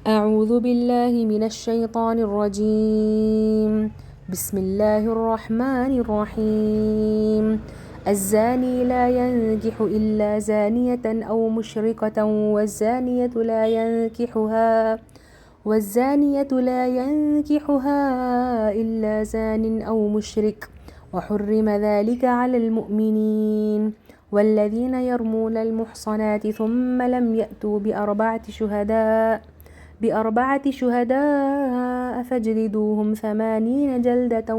أعوذ بالله من الشيطان الرجيم. بسم الله الرحمن الرحيم. الزاني لا ينكح إلا زانية أو مشركة والزانية لا ينكحها إلا زان أو مشرك وحرم ذلك على المؤمنين. والذين يرمون المحصنات ثم لم يأتوا بأربعة شهداء فاجلدوهم 80 جلدة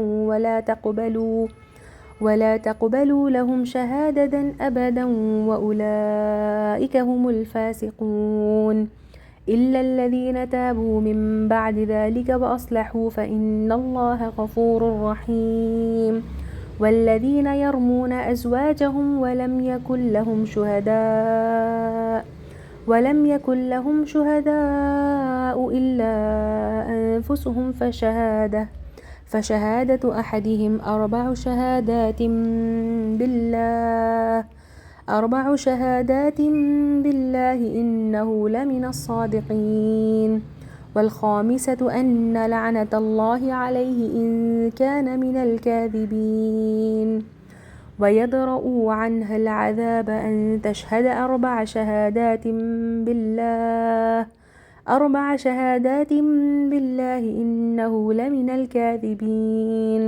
ولا تقبلوا لهم شهادة أبدا وأولئك هم الفاسقون. إلا الذين تابوا من بعد ذلك وأصلحوا فإن الله غفور رحيم. والذين يرمون أزواجهم ولم يكن لهم شهداء إلا أنفسهم فشهادة أحدهم 4 شهادات بالله إنه لمن الصادقين. والخامسة أن لعنة الله عليه إن كان من الكاذبين. ويدرؤوا عنها العذاب أن تشهد 4 شهادات بالله إنه لمن الكاذبين.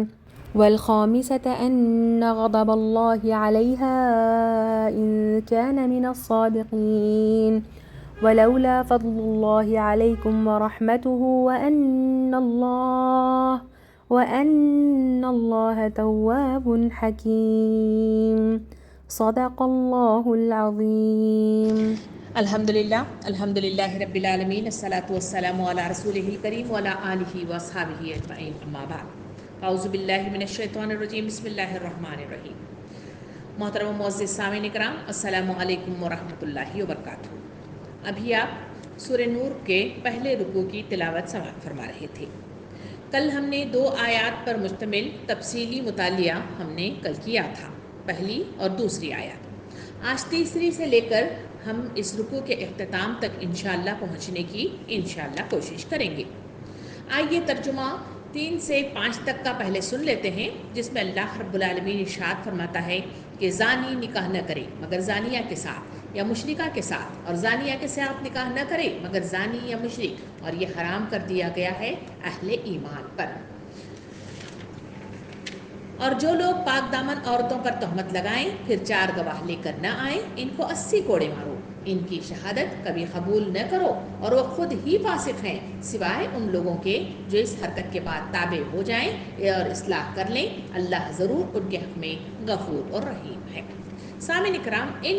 والخامسة أن غضب الله عليها إن كان من الصادقين. ولولا فضل الله عليكم ورحمته وأن الله تواب حكيم. صدق الله العظيم. الحمدللہ رب العالمین، الصلاۃ والسلام علی رسولہ الکریم وعلی آلہ واصحابہ اجمعین، اما بعد، اعوذ باللہ من الشیطان الرجیم، بسم اللہ الرحمن الرحیم۔ محترم و معزز سامعین کرام، السلام علیکم ورحمۃ اللہ وبرکاتہ۔ ابھی آپ سورہ نور کے پہلے رکوع کی تلاوت سماعت فرما رہے تھے۔ کل ہم نے 2 آیات پر مشتمل تفصیلی مطالعہ ہم نے کل کیا تھا، پہلی اور دوسری آیات۔ آج تیسری سے لے کر ہم اس رکوع کے اختتام تک انشاءاللہ پہنچنے کی انشاءاللہ کوشش کریں گے۔ آئیے ترجمہ 3 سے 5 تک کا پہلے سن لیتے ہیں، جس میں اللہ رب العالمین ارشاد فرماتا ہے کہ زانی نکاح نہ کرے مگر زانیہ کے ساتھ یا مشرکہ کے ساتھ، اور زانیہ کے ساتھ نکاح نہ کرے مگر زانی یا مشرک، اور یہ حرام کر دیا گیا ہے اہل ایمان پر۔ اور جو لوگ پاک دامن عورتوں پر تہمت لگائیں پھر 4 گواہ لے کر نہ آئیں، ان کو 80 کوڑے مارو، ان کی شہادت کبھی قبول نہ کرو، اور وہ خود ہی فاسق ہیں، سوائے ان لوگوں کے جو اس حرکت کے بعد تابع ہو جائیں اور اصلاح کر لیں۔ اللہ ضرور ان کے حق میں غفور اور رحیم ہے۔ سامعین اکرام، ان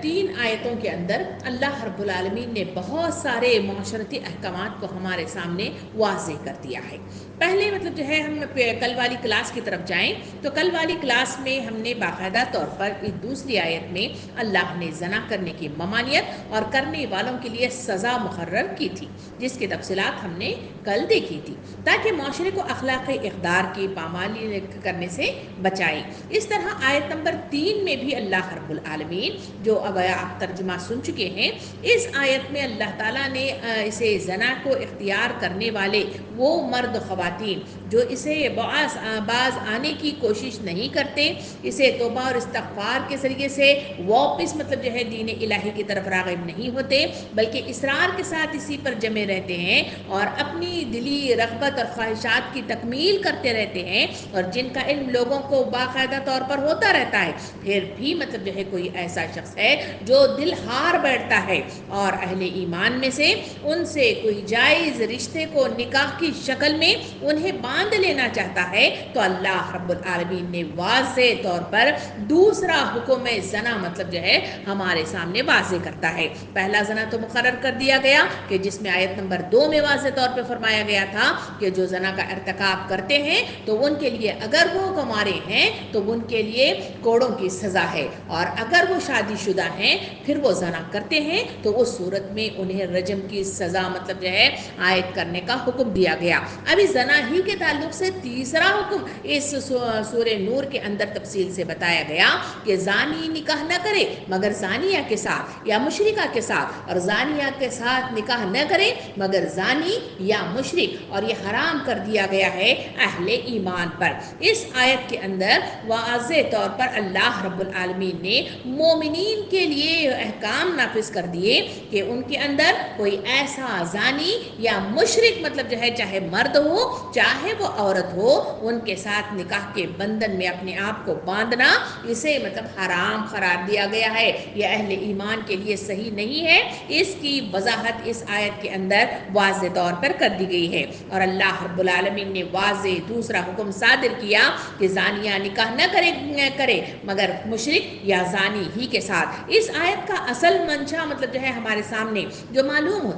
3 آیتوں کے اندر اللہ رب العالمین نے بہت سارے معاشرتی احکامات کو ہمارے سامنے واضح کر دیا ہے۔ پہلے مطلب جو ہے، ہم کل والی کلاس کی طرف جائیں تو کل والی کلاس میں ہم نے باقاعدہ طور پر اس دوسری آیت میں اللہ نے زنا کرنے کی ممانعت اور کرنے والوں کے لیے سزا مقرر کی تھی، جس کی تفصیلات ہم نے کل دیکھی تھی، تاکہ معاشرے کو اخلاقی اقدار کی پامالی کرنے سے بچائے۔ اس طرح آیت نمبر 3 میں بھی اللہ رب العالمین، جو اب آپ ترجمہ سن چکے ہیں، اس آیت میں اللہ تعالیٰ نے اسے زنا کو اختیار کرنے والے وہ مرد خواتین جو اسے باز آنے کی کوشش نہیں کرتے، اسے توبہ اور استغفار کے ذریعے سے واپس مطلب جو ہے دین الہی کی طرف راغب نہیں ہوتے، بلکہ اصرار کے ساتھ اسی پر جمے رہتے ہیں اور اپنی دلی رغبت اور خواہشات کی تکمیل کرتے رہتے ہیں، اور جن کا علم لوگوں کو باقاعدہ طور پر ہوتا رہتا ہے، پھر بھی مطلب جو ہے کوئی ایسا شخص ہے جو دل ہار بیٹھتا ہے اور اہل ایمان میں سے ان سے کوئی جائز رشتے کو نکاح کی شکل میں انہیں باندھ لینا چاہتا ہے، تو اللہ رب العالمین نے واضح طور پر دوسرا حکم زنا مطلب جو ہے ہمارے سامنے واضح کرتا ہے۔ پہلا زنا تو مقرر کر دیا گیا کہ جس میں آیت نمبر 2 میں واضح طور پہ فرمایا گیا تھا کہ جو زنا کا ارتکاب کرتے ہیں تو ان کے لیے اگر وہ گنوارے ہیں تو ان کے لیے کوڑوں کی سزا سزا ہے، اور اگر وہ شادی شدہ ہیں پھر وہ زنا کرتے ہیں تو اس صورت میں انہیں رجم کی سزا مطلب جو ہے عائد کرنے کا حکم دیا گیا۔ ابھی زنا ہی کے تعلق سے تیسرا حکم اس سورہ نور کے اندر تفصیل سے بتایا گیا کہ زانی نکاح نہ کرے مگر زانیہ کے ساتھ یا مشرکہ کے ساتھ، اور زانیہ کے ساتھ نکاح نہ کرے مگر زانی یا مشرک، اور یہ حرام کر دیا گیا ہے اہل ایمان پر۔ اس آیت کے اندر واضح طور پر اللہ رب العالمین نے مومنین کے لیے احکام نافذ کر دیے کہ ان کے اندر کوئی ایسا زانی یا مشرک مطلب جو ہے چاہے مرد ہو چاہے وہ عورت ہو، ان کے ساتھ نکاح کے بندھن میں اپنے آپ کو باندھنا اسے مطلب حرام قرار دیا گیا ہے، یہ اہل ایمان کے لیے صحیح نہیں ہے۔ اس کی وضاحت اس آیت کے اندر واضح طور پر کر دی گئی ہے، اور اللہ رب العالمین نے واضح دوسرا حکم صادر کیا کہ زانیہ نکاح نہ کرے مگر مشرک یا زانی ہی کے ساتھ۔ اس آیت کا اصل منشا مطلب جو ہے ہمارے سامنے جو معلوم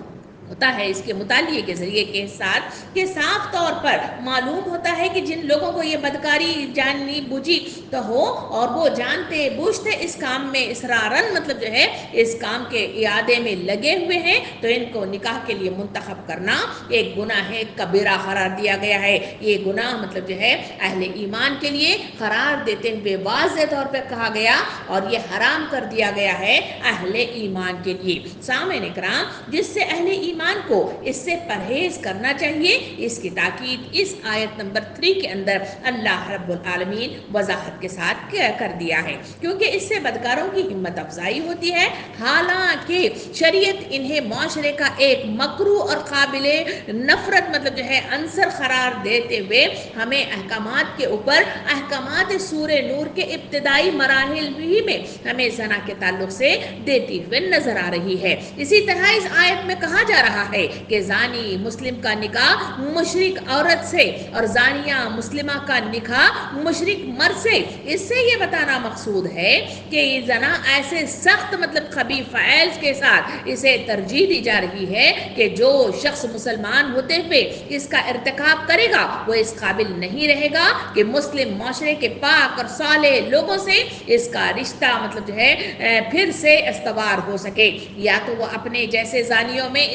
ہوتا ہے اس کے مطالعے کے ذریعے کے ساتھ کہ صاف طور پر معلوم ہوتا ہے کہ جن لوگوں کو یہ بدکاری جانی بوجھی تو ہو اور وہ جانتے بوجھتے اس کام میں اصرارن مطلب جو ہے اس کام کے اعادے میں لگے ہوئے ہیں تو ان کو نکاح کے لیے منتخب کرنا ایک گناہ کبیرہ قرار دیا گیا ہے۔ یہ گناہ مطلب جو ہے اہل ایمان کے لیے قرار دیتے ہوئے واضح طور پہ کہا گیا اور یہ حرام کر دیا گیا ہے اہل ایمان کے لیے۔ سامعین اکرام، جس سے اہل ایمان کو اس سے پرہیز کرنا چاہیے، اس کی تاکید اس آیت نمبر 3 کے اندر اللہ رب العالمین وضاحت کے ساتھ کر دیا ہے، کیونکہ اس سے بدکاروں کی ہمت افزائی ہوتی ہے، حالانکہ شریعت انہیں معاشرے کا ایک مکروہ اور قابل نفرت مطلب جو ہے عنصر قرار دیتے ہوئے ہمیں احکامات کے اوپر احکامات سورہ نور کے ابتدائی مراحل بھی میں ہمیں زنا کے تعلق سے دیتی ہوئے نظر آ رہی ہے۔ اسی طرح اس آیت میں کہا جا رہا ہے کہ زانی مسلم کا نکاح مشرک عورت سے اور زانیہ مسلمہ کا نکاح مشرک مرد سے، اس سے یہ بتانا مقصود ہے کہ یہ زنا ایسے سخت مطلب خبیث فعل کے ساتھ اسے ترجیح دی جا رہی ہے کہ جو شخص مسلمان ہوتے ہوئے اس کا ارتکاب کرے گا وہ اس قابل نہیں رہے گا کہ مسلم معاشرے کے پاک اور صالح لوگوں سے اس کا رشتہ مطلب جو ہے پھر سے استوار ہو سکے، یا تو وہ اپنے جیسے زانیوں میں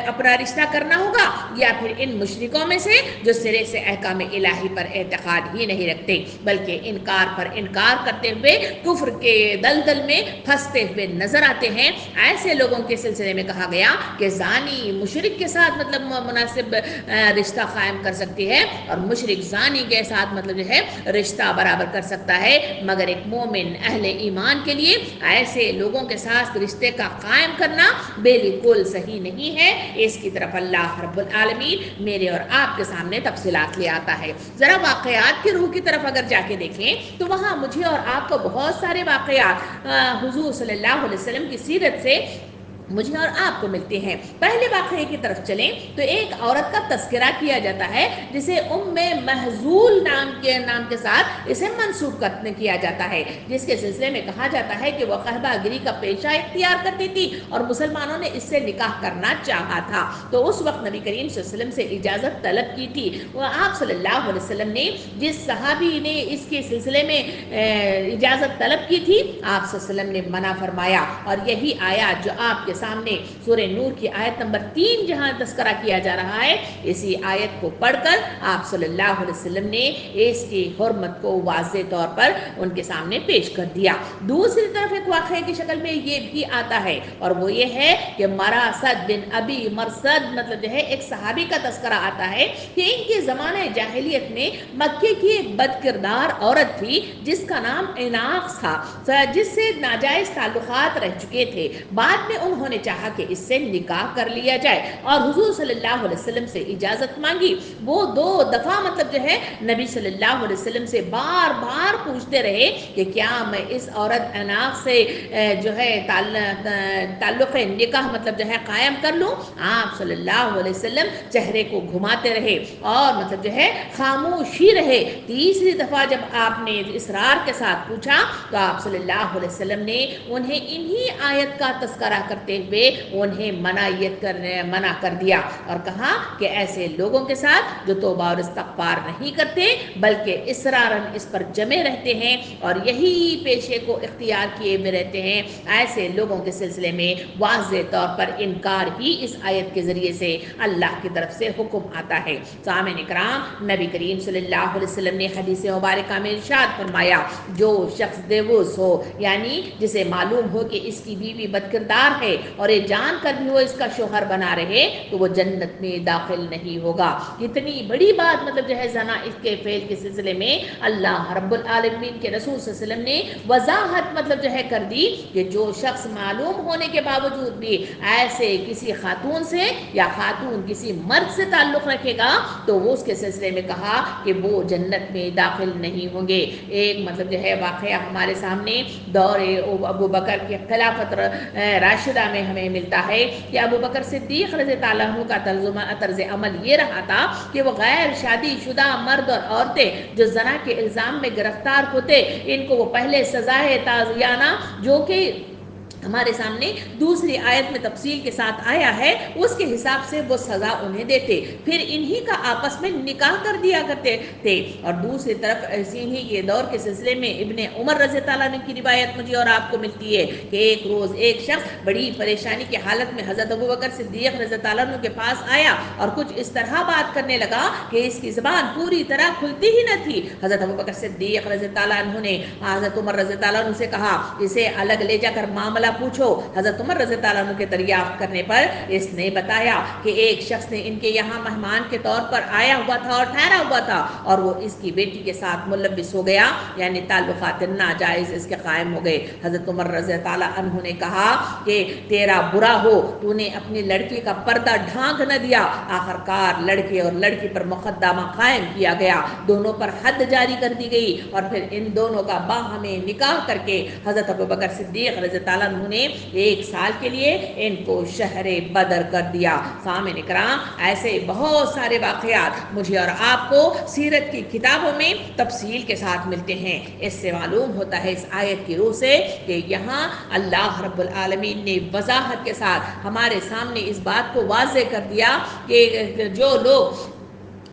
اپنا رشتہ کرنا ہوگا یا پھر ان مشرکوں میں سے جو سرے سے احکام الہی پر اعتقاد ہی نہیں رکھتے بلکہ انکار پر انکار کرتے ہوئے کفر کے دلدل میں پھنستے ہوئے نظر آتے ہیں۔ ایسے لوگوں کے سلسلے میں کہا گیا کہ زانی مشرک کے ساتھ مطلب مناسب رشتہ قائم کر سکتی ہے اور مشرک زانی کے ساتھ مطلب جو ہے رشتہ برابر کر سکتا ہے، مگر ایک مومن اہل ایمان کے لیے ایسے لوگوں کے ساتھ رشتے کا قائم کرنا بالکل صحیح نہیں ہے۔ اس کی طرف اللہ رب العالمین میرے اور آپ کے سامنے تفصیلات لے آتا ہے۔ ذرا واقعات کی روح کی طرف اگر جا کے دیکھیں تو وہاں مجھے اور آپ کو بہت سارے واقعات حضور صلی اللہ علیہ وسلم کی سیرت سے مجھے اور آپ کو ملتے ہیں۔ پہلے واقعے کی طرف چلیں تو ایک عورت کا تذکرہ کیا جاتا ہے جسے ام محزول نام کے ساتھ اسے منسوب کیا جاتا ہے، جس کے سلسلے میں کہا جاتا ہے کہ وہ قہبہ گری کا پیشہ اختیار کرتی تھی اور مسلمانوں نے اس سے نکاح کرنا چاہا تھا، تو اس وقت نبی کریم صلی اللہ علیہ وسلم سے اجازت طلب کی تھی۔ وہ آپ صلی اللہ علیہ وسلم نے جس صحابی نے اس کے سلسلے میں اجازت طلب کی تھی آپ صلی اللہ علیہ وسلم نے منع فرمایا، اور یہی آیات جو آپ کے سامنے سورہ نور کی آیت نمبر 3 جہاں تذکرہ کیا جا رہا ہے، اسی آیت کو پڑھ کر آپ صلی اللہ علیہ وسلم نے اس کی حرمت کو واضح طور پر ان کے سامنے پیش کر دیا۔ دوسری طرف ایک واقعے کی شکل میں یہ بھی آتا ہے اور وہ یہ ہے کہ مراسد بن ابی مرصد مطلب جو ہے ایک صحابی کا تذکرہ آتا ہے کہ ان کے زمانہ جاہلیت میں مکے کی ایک بد کردار عورت تھی جس کا نام عناق تھا، جس سے ناجائز تعلقات رہ چکے تھے۔ بعد میں انہوں نے چاہا کہ اس سے نکاح کر لیا جائے اور حضور صلی اللہ علیہ وسلم سے اجازت مانگی۔ وہ 2 دفعہ مطلب جو ہے نبی صلی اللہ علیہ وسلم سے بار بار پوچھتے رہے کہ کیا میں اس عورت عناق سے جو ہے تعلق نکاح مطلب جو ہے قائم کر لوں۔ آپ صلی اللہ علیہ وسلم چہرے کو گھماتے رہے اور مطلب جو ہے خاموش ہی رہے۔ تیسری دفعہ جب آپ نے اصرار کے ساتھ پوچھا تو آپ صلی اللہ علیہ وسلم نے انہیں انہی آیت کا تذکرہ کرتے ہوتے ہوئے انہیں منع کر دیا اور کہا کہ ایسے لوگوں کے ساتھ جو توبہ اور استغفار نہیں کرتے بلکہ اصرارن اس پر جمے رہتے ہیں اور یہی پیشے کو اختیار کیے ہوئے رہتے ہیں، ایسے لوگوں کے سلسلے میں واضح طور پر انکار ہی اس آیت کے ذریعے سے اللہ کی طرف سے حکم آتا ہے۔ سامعین اکرام، نبی کریم صلی اللہ علیہ وسلم نے حدیث مبارکہ میں ارشاد فرمایا، جو شخص دیوس ہو یعنی جسے معلوم ہو کہ اس کی بیوی بدکردار ہے اور یہ جان کر بھی وہ اس کا شوہر بنا رہے تو وہ جنت میں داخل نہیں ہوگا۔ کتنی بڑی بات مطلب جو ہے زنا اس کے فعل کے سلسلے میں اللہ رب العالمین کے رسول صلی اللہ علیہ وسلم نے وضاحت مطلب جو ہے کر دی کہ جو شخص معلوم ہونے کے باوجود بھی ایسے کسی خاتون سے یا خاتون کسی مرد سے تعلق رکھے گا تو وہ اس کے سلسلے میں کہا کہ وہ جنت میں داخل نہیں ہوں گے۔ ایک مطلب جو ہے واقعہ ہمارے سامنے دور ابو بکر کی خلافت راشدہ میں ہمیں ملتا ہے کہ ابو بکر صدیق رضی اللہ عنہ کا طرز عمل یہ رہا تھا کہ وہ غیر شادی شدہ مرد اور عورتیں جو زنا کے الزام میں گرفتار ہوتے ان کو وہ پہلے سزائے تعزیرانہ جو کہ ہمارے سامنے دوسری آیت میں تفصیل کے ساتھ آیا ہے اس کے حساب سے وہ سزا انہیں دیتے، پھر انہی کا آپس میں نکاح کر دیا کرتے تھے۔ اور دوسری طرف ایسے ہی یہ دور کے سلسلے میں ابن عمر رضی اللہ عنہ کی روایت مجھے اور آپ کو ملتی ہے کہ ایک روز ایک شخص بڑی پریشانی کی حالت میں حضرت ابو بکر صدیق رضی اللہ عنہ کے پاس آیا اور کچھ اس طرح بات کرنے لگا کہ اس کی زبان پوری طرح کھلتی ہی نہ تھی۔ حضرت ابو بکر صدیق رضی اللہ عنہ نے حضرت عمر رضی اللہ عنہ سے کہا اسے الگ لے جا کر معاملہ پوچھو۔ حضرت عمر رضی اللہ عنہ کے دریافت کرنے پر اس نے بتایا کہ ایک شخص نے ان کے یہاں مہمان کے طور پر آیا ہوا تھا اور ٹھہرا ہوا تھا اور وہ اس کی بیٹی کے ساتھ ملوث ہو گیا، یعنی تعلقات ناجائز اس کے قائم ہو گئے۔ حضرت عمر رضی اللہ عنہ نے کہا کہ تیرا برا ہو، تو نے اپنی لڑکی کا پردہ ڈھانک نہ دیا۔ آخرکار لڑکے اور لڑکی پر مقدمہ قائم کیا گیا، دونوں پر حد جاری کر دی گئی اور پھر ان دونوں کا باہمی نکاح کر کے حضرت ابو بکر صدیق رضی اللہ عنہ نے 1 سال کے لیے ان کو شہر بدر کر دیا۔ سامعین اکرام، ایسے بہت سارے واقعات مجھے اور آپ کو سیرت کی کتابوں میں تفصیل کے ساتھ ملتے ہیں۔ اس سے معلوم ہوتا ہے اس آیت کی روح سے کہ یہاں اللہ رب العالمین نے وضاحت کے ساتھ ہمارے سامنے اس بات کو واضح کر دیا کہ جو لوگ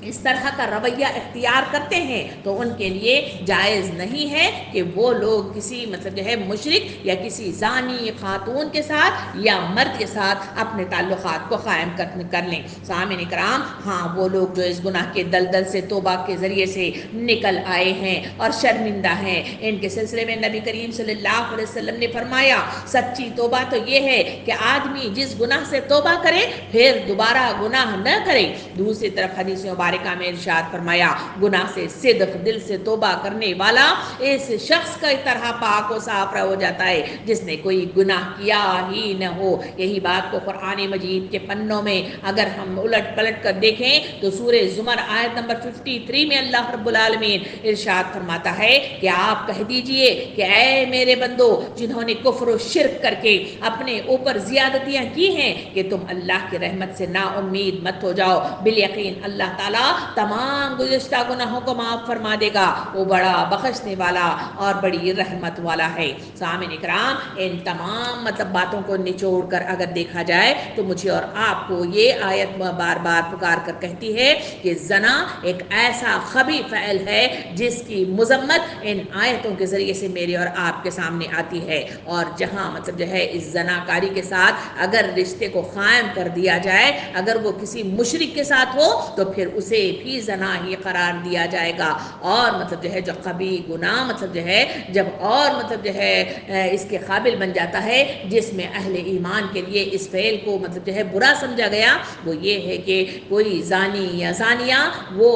اس طرح کا رویہ اختیار کرتے ہیں تو ان کے لیے جائز نہیں ہے کہ وہ لوگ کسی مطلب جو ہے مشرک یا کسی زانی خاتون کے ساتھ یا مرد کے ساتھ اپنے تعلقات کو قائم کر لیں۔ سامعین اکرام، ہاں وہ لوگ جو اس گناہ کے دلدل سے توبہ کے ذریعے سے نکل آئے ہیں اور شرمندہ ہیں، ان کے سلسلے میں نبی کریم صلی اللہ علیہ وسلم نے فرمایا سچی توبہ تو یہ ہے کہ آدمی جس گناہ سے توبہ کرے پھر دوبارہ گناہ نہ کرے۔ دوسری طرف حدیث مبارکہ میں ارشاد فرمایا گناہ سے صدق دل سے توبہ کرنے والا اس شخص کا طرح پاک و صاف ہو جاتا ہے جس نے کوئی گناہ کیا ہی نہ ہو۔ یہی بات کو قرآن مجید کے پنوں میں اگر ہم الٹ پلٹ کر دیکھیں تو سورہ زمر آیت نمبر 53 میں اللہ رب العالمین ارشاد فرماتا ہے کہ آپ کہہ دیجئے کہ اے میرے بندو جنہوں نے کفر و شرک کر کے اپنے اوپر زیادتیاں کی ہیں کہ تم اللہ کی رحمت سے نا امید مت ہو جاؤ، بالیقین اللہ تعالیٰ تمام گزشتہ گناہوں کو معاف فرما دے گا، وہ بڑا بخشنے والا اور بڑی رحمت والا ہے۔ سامعین اکرام، ان تمام باتوں کو نچوڑ کر اگر دیکھا جائے تو مجھے اور آپ کو یہ آیت بار بار پکار کر کہتی ہے کہ زنا ایک ایسا خبیث فعل ہے جس کی مذمت ان آیتوں کے ذریعے سے میرے اور آپ کے سامنے آتی ہے، اور جہاں جو ہے اس زناکاری کے ساتھ اگر رشتے کو قائم کر دیا جائے، اگر وہ کسی مشرک کے ساتھ ہو تو پھر اسے بھی زنا ہی قرار دیا جائے گا، اور جو ہے جو قبیح گناہ جو ہے جب اور جو ہے اس کے قابل بن جاتا ہے جس میں اہل ایمان کے لیے اس فعل کو جو ہے برا سمجھا گیا، وہ یہ ہے کہ کوئی زانی یا زانیہ وہ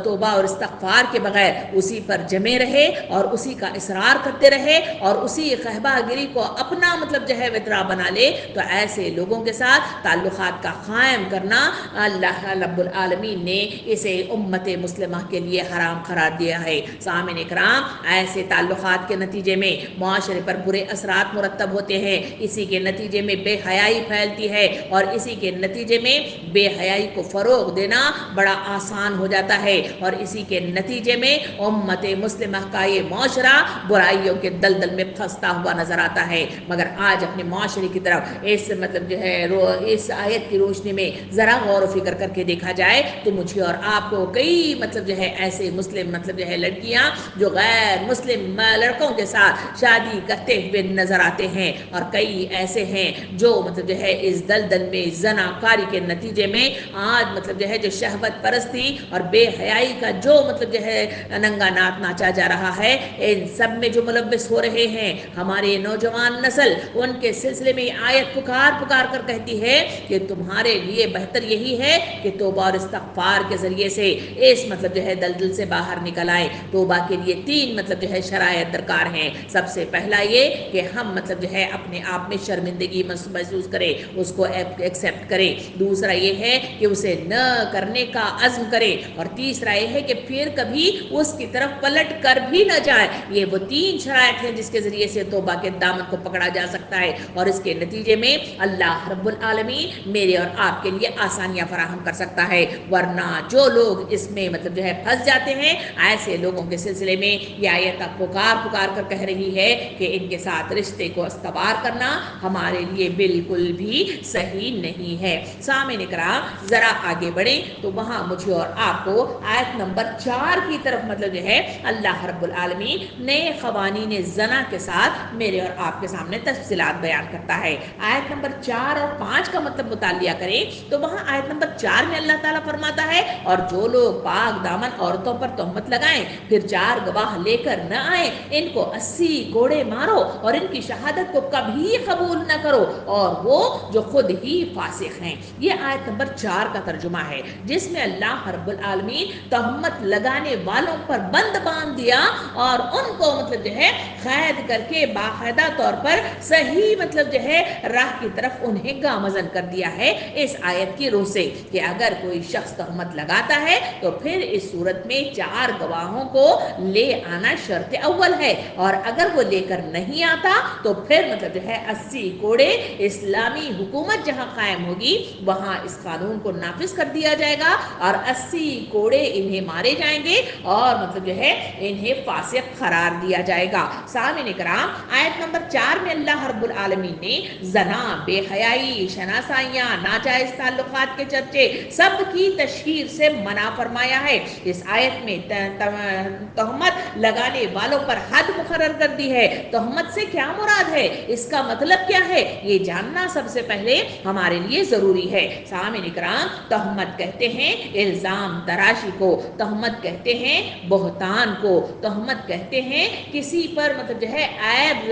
توبہ اور استغفار کے بغیر اسی پر جمے رہے اور اسی کا اصرار کرتے رہے اور اسی قہبہ گری کو اپنا جو ہے وطرہ بنا لے، تو ایسے لوگوں کے ساتھ تعلقات کا قائم کرنا اللہ رب العالمین نے اسے امت مسلمہ کے لیے حرام قرار دیا ہے۔ سامعین اکرام، ایسے تعلقات کے نتیجے میں معاشرے پر برے اثرات مرتب ہوتے ہیں، اسی کے نتیجے میں بے حیائی پھیلتی ہے، اور اسی کے نتیجے میں بے حیائی کو فروغ دینا بڑا آسان ہو جاتا ہے، اور اسی کے نتیجے میں امت مسلمہ کا یہ معاشرہ برائیوں کے دلدل میں پھنستا ہوا نظر آتا ہے۔ مگر آج اپنے معاشرے کی طرف اس اس آیت کی روشنی میں ذرا غور و فکر کر کے دیکھا جائے تو مجھے اور آپ کو کئی ایسے مسلم لڑکیاں جو غیر مسلم لڑکوں کے ساتھ شادی کرتے ہوئے نظر آتے ہیں، اور کئی ایسے ہیں جو اس دلدل میں زنا کاری کے نتیجے میں آج جو شہوت پرستی اور بے حیائی کا جو ننگا نات ناچا جا رہا ہے، ان سب میں جو ملوث ہو رہے ہیں ہمارے نوجوان نسل، ان کے سلسلے میں آیت پکار پکار کر کہتی ہے کہ تمہارے لیے بہتر یہی ہے کہ توبہ اور استغفار کے ذریعے سے اس دلدل سے باہر نکل آئے۔ توبہ کے لیے 3 شرائط درکار ہیں۔ سب سے پہلا یہ کہ ہم اپنے آپ میں شرمندگی محسوس کریں، اس کو ایکسیپٹ کریں۔ دوسرا یہ ہے کہ اسے نہ کرنے کا عزم کریں، اور تیسرا یہ ہے کہ پھر کبھی اس کی طرف پلٹ کر بھی نہ جائے۔ یہ وہ 3 شرائط ہیں جس کے ذریعے سے توبہ کے دامن کو پکڑا جا سکتا ہے، اور اس کے نتیجے میں اللہ رب العالمین میرے اور آپ کے لیے آسانیاں فراہم کر سکتا ہے۔ ورنہ جو لوگ اس میں پھنس جاتے ہیں، ایسے لوگوں کے سلسلے میں یہ آیت پکار پکار کر کہہ رہی ہے کہ ان کے ساتھ رشتے کو استوار کرنا ہمارے لیے بالکل بھی صحیح نہیں ہے۔ سامعین اکرام، ذرا آگے بڑھیں تو وہاں مجھے اور آپ کو آیت نمبر 4 کی طرف اللہ رب العالمین نئے قوانین زنا کے ساتھ میرے اور آپ کے سامنے تفصیلات بیان کرتا ہے۔ آیت نمبر 4 اور 5 کا مطالعہ کریں تو وہاں آیت نمبر 4 میں اللہ تعالیٰ فرماتا ہے، اور جو لوگ پاک دامن عورتوں پر تہمت لگائیں پھر 4 گواہ لے کر نہ آئیں، ان کو 80 کوڑے مارو اور ان کی شہادت کو کبھی قبول نہ کرو، اور وہ جو خود ہی فاسق ہیں۔ یہ آیت نمبر 4 کا ترجمہ ہے، جس میں اللہ رب العالمین تہمت لگانے والوں پر بند باندھ دیا اور ان کو قید کر کے باقاعدہ طور پر صحیح راہ کی طرف انہیں گامزن کر دیا ہے اس آیت کی روح سے، کہ اگر کوئی شخص تہمت لگاتا ہے تو پھر اس صورت میں 4 گواہوں کو لے آنا شرط اول ہے، اور اگر وہ لے کر نہیں آتا تو پھر 80 کوڑے اسلامی حکومت جہاں قائم ہوگی وہاں اس قانون کو نافذ کر دیا جائے گا، اور 80 کوڑے انہیں مارے جائیں گے، اور انہیں فاسق قرار دیا جائے گا۔ سامعین اکرام، آیت نمبر 4 میں اللہ رب العالمین نے زنا، بے حیائی، شناسائیاں، ناجائز تعلقات کے چرچے سب کی تشہیر سے منع فرمایا ہے۔ اس آیت میں تہمت لگانے والوں پر حد مقرر کر دی ہے۔ تہمت سے کیا مراد ہے، اس کا مطلب کیا ہے، یہ جاننا سب سے پہلے ہمارے لیے ضروری ہے۔ سامعین اکرام، تہمت کہتے ہیں الزام تراشی کو، تہمت کہتے ہیں بہتان کو، تہمت کہتے ہیں کسی پر عیب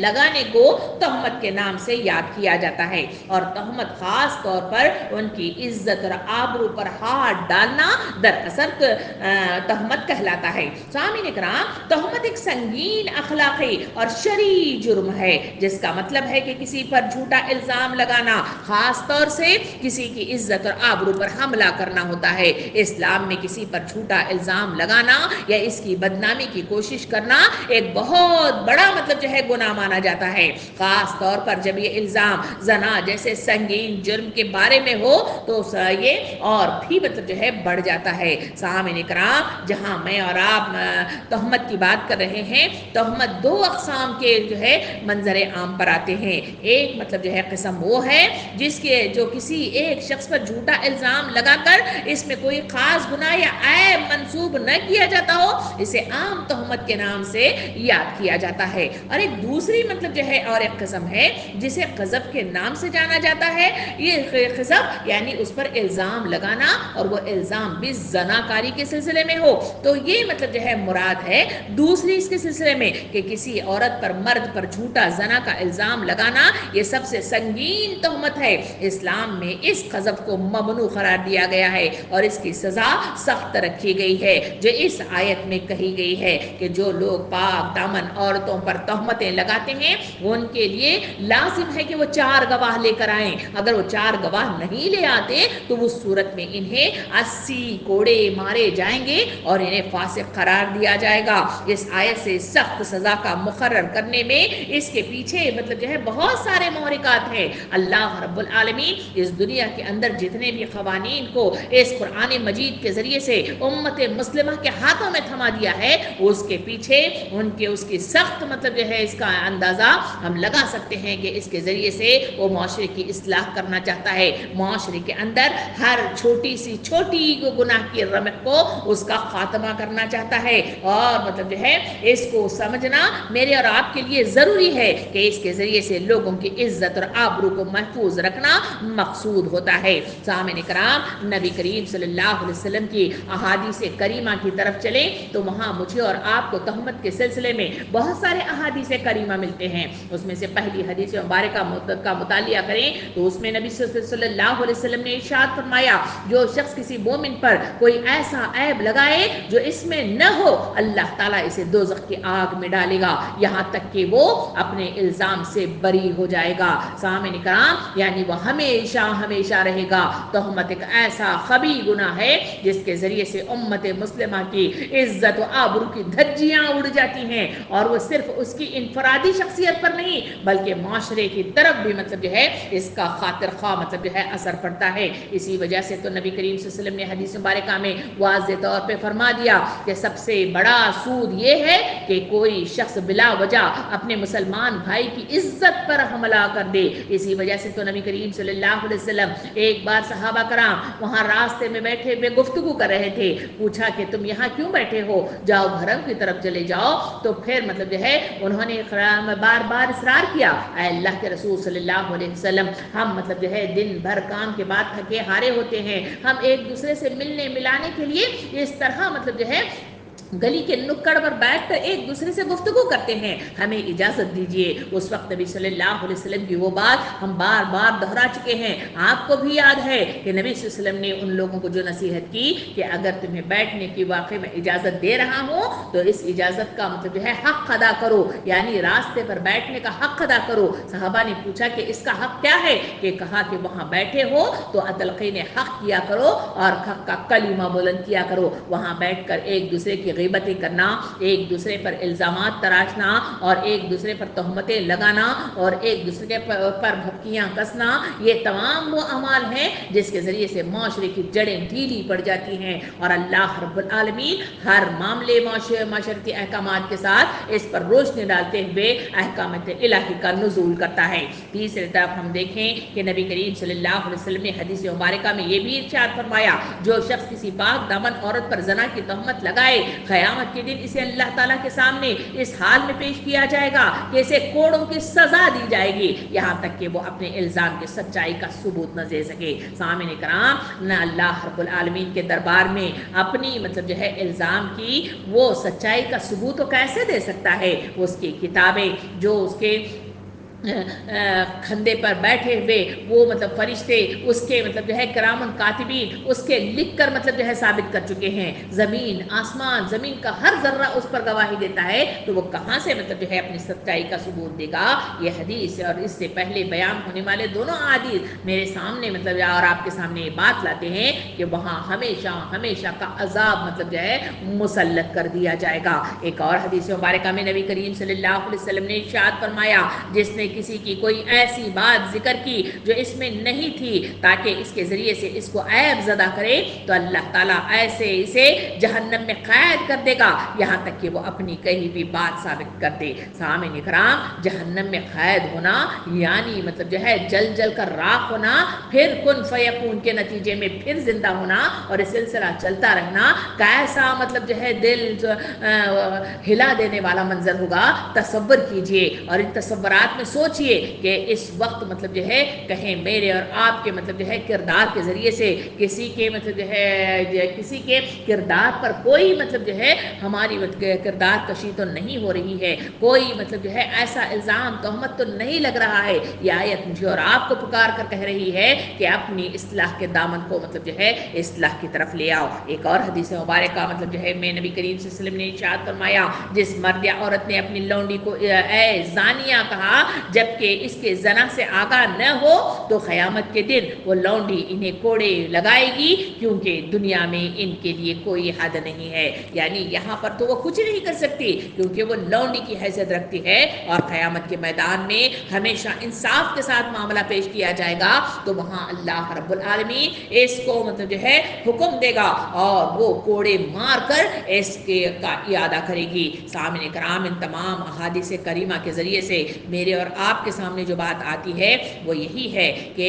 لگانے کو تہمت کے نام سے یاد کیا جاتا ہے، اور تہمت خاص طور پر ان کی عزت اور آبرو پر ہاتھ ڈالنا دراصل تہمت کہلاتا ہے۔ سامعین اکرام، تہمت ایک سنگین اخلاقی اور شرعی جرم ہے، جس کا مطلب ہے کہ کسی پر جھوٹا الزام لگانا، خاص طور سے کسی کی عزت اور آبرو پر حملہ کرنا ہوتا ہے۔ اسلام میں کسی پر جھوٹا الزام لگانا یا اس کی بدنامی کی کوشش کرنا ایک بہت بڑا گناہ مانا جاتا ہے، خاص طور پر جب یہ الزام زنا جیسے سنگین جرم کے بارے میں ہو تو یہ اور بھی بڑھ جاتا ہے۔ سامعین اکرام، جہاں میں اور آپ تہمت کی بات کر رہے ہیں، تہمت 2 اقسام کے منظر عام پر آتے ہیں۔ ایک قسم وہ ہے جس کے جو کسی ایک شخص پر جھوٹا الزام لگا کر اس میں کوئی خاص گناہ یا عیب منسوب نہ کیا جاتا ہو، اسے عام تہمت کے نام سے یاد کیا جاتا ہے۔ اور ایک دوسری اور ایک قسم ہے جسے قذف کے نام سے جانا جاتا ہے۔ یہ قذف یعنی اس پر الزام لگانا، اور وہ الزام بھی زناکاری کے سلسلے میں ہو، تو یہ مراد ہے دوسری اس کے سلسلے میں کہ کسی عورت پر مرد پر جھوٹا زنا کا الزام لگانا یہ سب سے سنگین تہمت ہے۔ اسلام میں اس قذف کو ممنوع قرار دیا گیا ہے اور اس کی سزا سخت رکھی گئی ہے، جو اس آیت میں کہی گئی ہے کہ جو لوگ پاک دامن عورتوں پر تہمتیں لگاتے ہیں ان کے لیے لازم ہے کہ وہ 4 گواہ لے کر آئیں۔ اگر وہ 4 گواہ نہیں لے آتے تو اس صورت میں انہیں 80 کوڑے مارے جائیں گے اور انہیں فاسق قرار دیا جائے گا۔ اس آیت سے سخت سزا کا مقرر کرنے میں اس کے پیچھے مطلب جو ہے بہت سارے محرکات ہیں۔ اللہ رب العالمین اس دنیا کے اندر جتنے بھی قوانین کو اس قرآن مجید کے ذریعے سے امت مسلمہ کے ہاتھوں میں تھما دیا ہے، اس کے پیچھے اس کی سخت مطلب جو ہے اس کا اندازہ ہم لگا سکتے ہیں کہ اس کے ذریعے سے وہ معاشرے کی اصلاح کرنا چاہتا ہے، معاشرے کے اندر ہر چھوٹی سی چھوٹی گناہ کی رمق کو اس کا خاتمہ کرنا چاہتا ہے، اور مطلب جو ہے اس کو سمجھنا میرے اور آپ کے لیے ضروری ہے کہ اس کے ذریعے سے لوگوں کی عزت اور آبرو کو محفوظ رکھنا مقصود ہوتا ہے۔ سامعین کرام، نبی کریم صلی اللہ علیہ وسلم کی احادیث کریمہ کی طرف چلیں تو وہاں مجھے اور آپ کو تہمت کے سلسلے میں بہت سارے احادیث کریمہ ملتے ہیں۔ اس میں سے پہلی حدیث مبارکہ کا مطالعہ کریں تو اس میں نبی صلی اللہ علیہ وسلم نے ارشاد فرمایا، جو شخص کسی مومن پر کوئی ایسا عیب لگائے جو اس میں نہ ہو، اللہ تعالیٰ اسے دوزخ کی آگ میں ڈالے گا یہاں تک کہ وہ اپنے الزام سے بری ہو جائے گا۔ سامعین کرام، یعنی وہ ہمیشہ ہمیشہ رہے گا۔ تہمت ایک ایسا خبی گناہ ہے جس کے ذریعے سے امت مسلمہ کی عزت و آبرو کی دھجیاں اڑ جاتی ہیں، اور وہ صرف اس کی انفرادی شخصیت پر نہیں بلکہ معاشرے کی طرف بھی مطلب جو ہے اس کا خاطر خواہ مطلب جو ہے اثر پڑتا ہے۔ اسی وجہ سے تو نبی کریم صلی اللہ علیہ وسلم نے حدیث مبارکہ میں واضح طور پہ فرما دیا کہ سب سے بڑا سود یہ ہے کہ کوئی شخص بلا وجہ اپنے مسلمان بھائی کی عزت پر حملہ کر دے۔ اسی وجہ سے تو نبی کریم صلی اللہ علیہ وسلم ایک بار صحابہ کرام وہاں راستے میں بیٹھے ہوئے گفتگو کر رہے تھے، پوچھا کہ تم یہاں کیوں بیٹھے ہو، جاؤ گھرم کی طرف چلے جاؤ۔ تو پھر مطلب جو ہے انہوں نے بار بار اصرار کیا، اے اللہ کے رسول صلی اللہ علیہ وسلم، ہم مطلب جو ہے دن بھر کام کے بعد تھکے ہارے ہوتے ہیں، ہم ایک دوسرے سے ملنے ملانے کے لیے اس طرح مطلب جو ہے گلی کے نکڑ پر بیٹھ کر ایک دوسرے سے گفتگو کرتے ہیں، ہمیں اجازت دیجیے۔ اس وقت نبی صلی اللہ علیہ وسلم کی وہ بات ہم بار بار دہرا چکے ہیں، آپ کو بھی یاد ہے کہ نبی صلی اللہ علیہ وسلم نے ان لوگوں کو جو نصیحت کی کہ اگر تمہیں بیٹھنے کی واقعی میں اجازت دے رہا ہوں تو اس اجازت کا مطلب جو ہے حق ادا کرو، یعنی راستے پر بیٹھنے کا حق ادا کرو۔ صحابہ نے پوچھا کہ اس کا حق کیا ہے، کہ کہا کہ وہاں بیٹھے ہو تو تلقین حق کیا کرو اور حق کا کلمہ بلند کیا کرو، وہاں بیٹھ کر ایک دوسرے کی غیبتیں کرنا، ایک دوسرے پر الزامات تراشنا اور ایک دوسرے پر تہمتیں لگانا اور ایک دوسرے کے پر بھپکیاں کسنا، یہ تمام وہ اعمال ہیں جس کے ذریعے سے معاشرے کی جڑیں ڈھیلی پڑ جاتی ہیں، اور اللہ رب العالمین ہر معاملے معاشرتی احکامات کے ساتھ اس پر روشنی ڈالتے ہوئے احکامات الہی کا نزول کرتا ہے۔ تیسری طرف ہم دیکھیں کہ نبی کریم صلی اللہ علیہ وسلم نے حدیث مبارکہ میں یہ بھی ارشاد فرمایا، جو شخص کسی پاک دامن عورت پر زنا کی تہمت لگائے، قیامت کے دن اسے اللہ تعالیٰ کے سامنے اس حال میں پیش کیا جائے گا کہ اسے کوڑوں کی سزا دی جائے گی یہاں تک کہ وہ اپنے الزام کی سچائی کا ثبوت نہ دے سکے۔ سامعین کرام، نہ اللہ رب العالمین کے دربار میں اپنی مطلب جو ہے الزام کی وہ سچائی کا ثبوت تو کیسے دے سکتا ہے؟ اس کی کتابیں جو اس کے کھندے پر بیٹھے ہوئے وہ مطلب فرشتے اس کے مطلب جو ہے کرامن کاتبین اس کے لکھ کر مطلب جو ہے ثابت کر چکے ہیں، زمین آسمان زمین کا ہر ذرہ اس پر گواہی دیتا ہے، تو وہ کہاں سے مطلب جو ہے اپنی سچائی کا ثبوت دے گا؟ یہ حدیث اور اس سے پہلے بیان ہونے والے دونوں احادیث میرے سامنے مطلب اور آپ کے سامنے یہ بات لاتے ہیں کہ وہاں ہمیشہ ہمیشہ کا عذاب مطلب جو ہے مسلط کر دیا جائے گا۔ ایک اور حدیث مبارکہ میں نبی کریم صلی اللہ علیہ وسلم نے ارشاد فرمایا، جس نے کسی کی کوئی ایسی بات ذکر کی جو اس میں نہیں تھی تاکہ اس کے ذریعے سے اس کو عیب زدہ کرے، تو اللہ تعالیٰ ایسے اسے جہنم میں قید کر دے گا یہاں تک کہ وہ اپنی کہی بھی بات ثابت کر دے۔ سامعین کرام، جہنم میں قید ہونا یعنی مطلب جو ہے جل جل کر راکھ ہونا، پھر کن فیکون کے نتیجے میں پھر زندہ ہونا اور یہ سلسلہ چلتا رہنا، کیسا مطلب جو ہے دل ہلا دینے والا منظر ہوگا، تصور کیجئے اور ان تصورات میں سوچئے کہ اس وقت مطلب جو ہے کہیں میرے اور آپ کے مطلب جو ہے کردار کے ذریعے سے کسی کے مطلب جو ہے کسی کے کردار پر کوئی مطلب جو ہے ہماری کردار کشی تو نہیں ہو رہی ہے، کوئی مطلب جو ہے ایسا الزام تہمت تو نہیں لگ رہا ہے۔ یہ آیت مجھے اور آپ کو پکار کر کہہ رہی ہے کہ اپنی اصلاح کے دامن کو مطلب جو ہے اصلاح کی طرف لے آؤ۔ ایک اور حدیث مبارکہ مطلب جو ہے میں نبی کریم صلی اللہ علیہ وسلم نے ارشاد فرمایا، جس مرد یا عورت نے اپنی لونڈی کو اے زانیہ کہا جبکہ اس کے زنا سے آگاہ نہ ہو تو قیامت کے دن وہ لونڈی انہیں کوڑے لگائے گی، کیونکہ دنیا میں ان کے لیے کوئی حد نہیں ہے. یعنی یہاں پر تو وہ کچھ نہیں کر سکتی کیونکہ وہ لونڈی کی حیثیت رکھتی ہے، اور قیامت کے میدان میں ہمیشہ انصاف کے ساتھ معاملہ پیش کیا جائے گا تو وہاں اللہ رب العالمین اس کو مطلب جو ہے حکم دے گا اور وہ کوڑے مار کر اس کے کا اعادہ کرے گی. سامعین کرام، ان تمام احادیث کریمہ کے ذریعے سے میرے اور آپ کے سامنے جو بات آتی ہے وہ یہی ہے کہ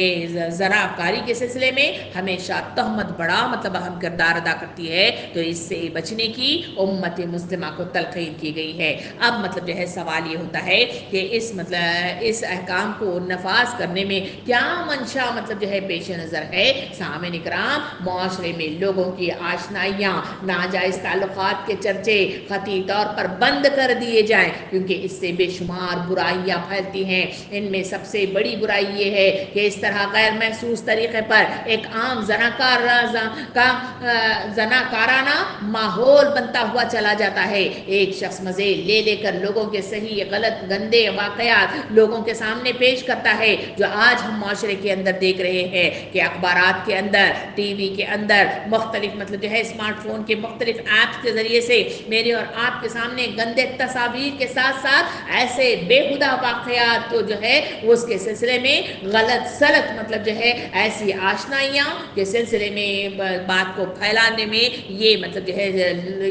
زنا کاری کے سلسلے میں ہمیشہ تہمت بڑا مطلب اہم کردار ادا کرتی ہے، تو اس سے بچنے کی امت مسلمہ کو تلقین کی گئی ہے. اب مطلب جو ہے سوال یہ ہوتا ہے کہ اس احکام کو نفاذ کرنے میں کیا منشا مطلب جو ہے پیش نظر ہے. سامعین کرام، معاشرے میں لوگوں کی آشنائیاں، ناجائز تعلقات کے چرچے قطعی طور پر بند کر دیے جائیں، کیونکہ اس سے بے شمار برائیاں پھیلتی ہیں. ان میں سب سے بڑی برائی یہ ہے کہ اس طرح غیر محسوس طریقے پر ایک عام زناکارانہ ماحول بنتا ہوا چلا جاتا ہے. ایک شخص مزے لے لے کر لوگوں کے صحیح غلط گندے واقعات لوگوں کے سامنے پیش کرتا ہے، جو آج ہم معاشرے کے اندر دیکھ رہے ہیں کہ اخبارات کے اندر، ٹی وی کے اندر، مختلف مطلب جو ہے اسمارٹ فون کے مختلف ایپس کے ذریعے سے میرے اور آپ کے سامنے گندے تصاویر کے ساتھ ساتھ ایسے بےہودہ واقعات تو جو ہے اس کے سلسلے میں غلط سلط مطلب جو ہے ایسی آشنائیاں کے سلسلے میں بات کو پھیلانے میں یہ مطلب جو ہے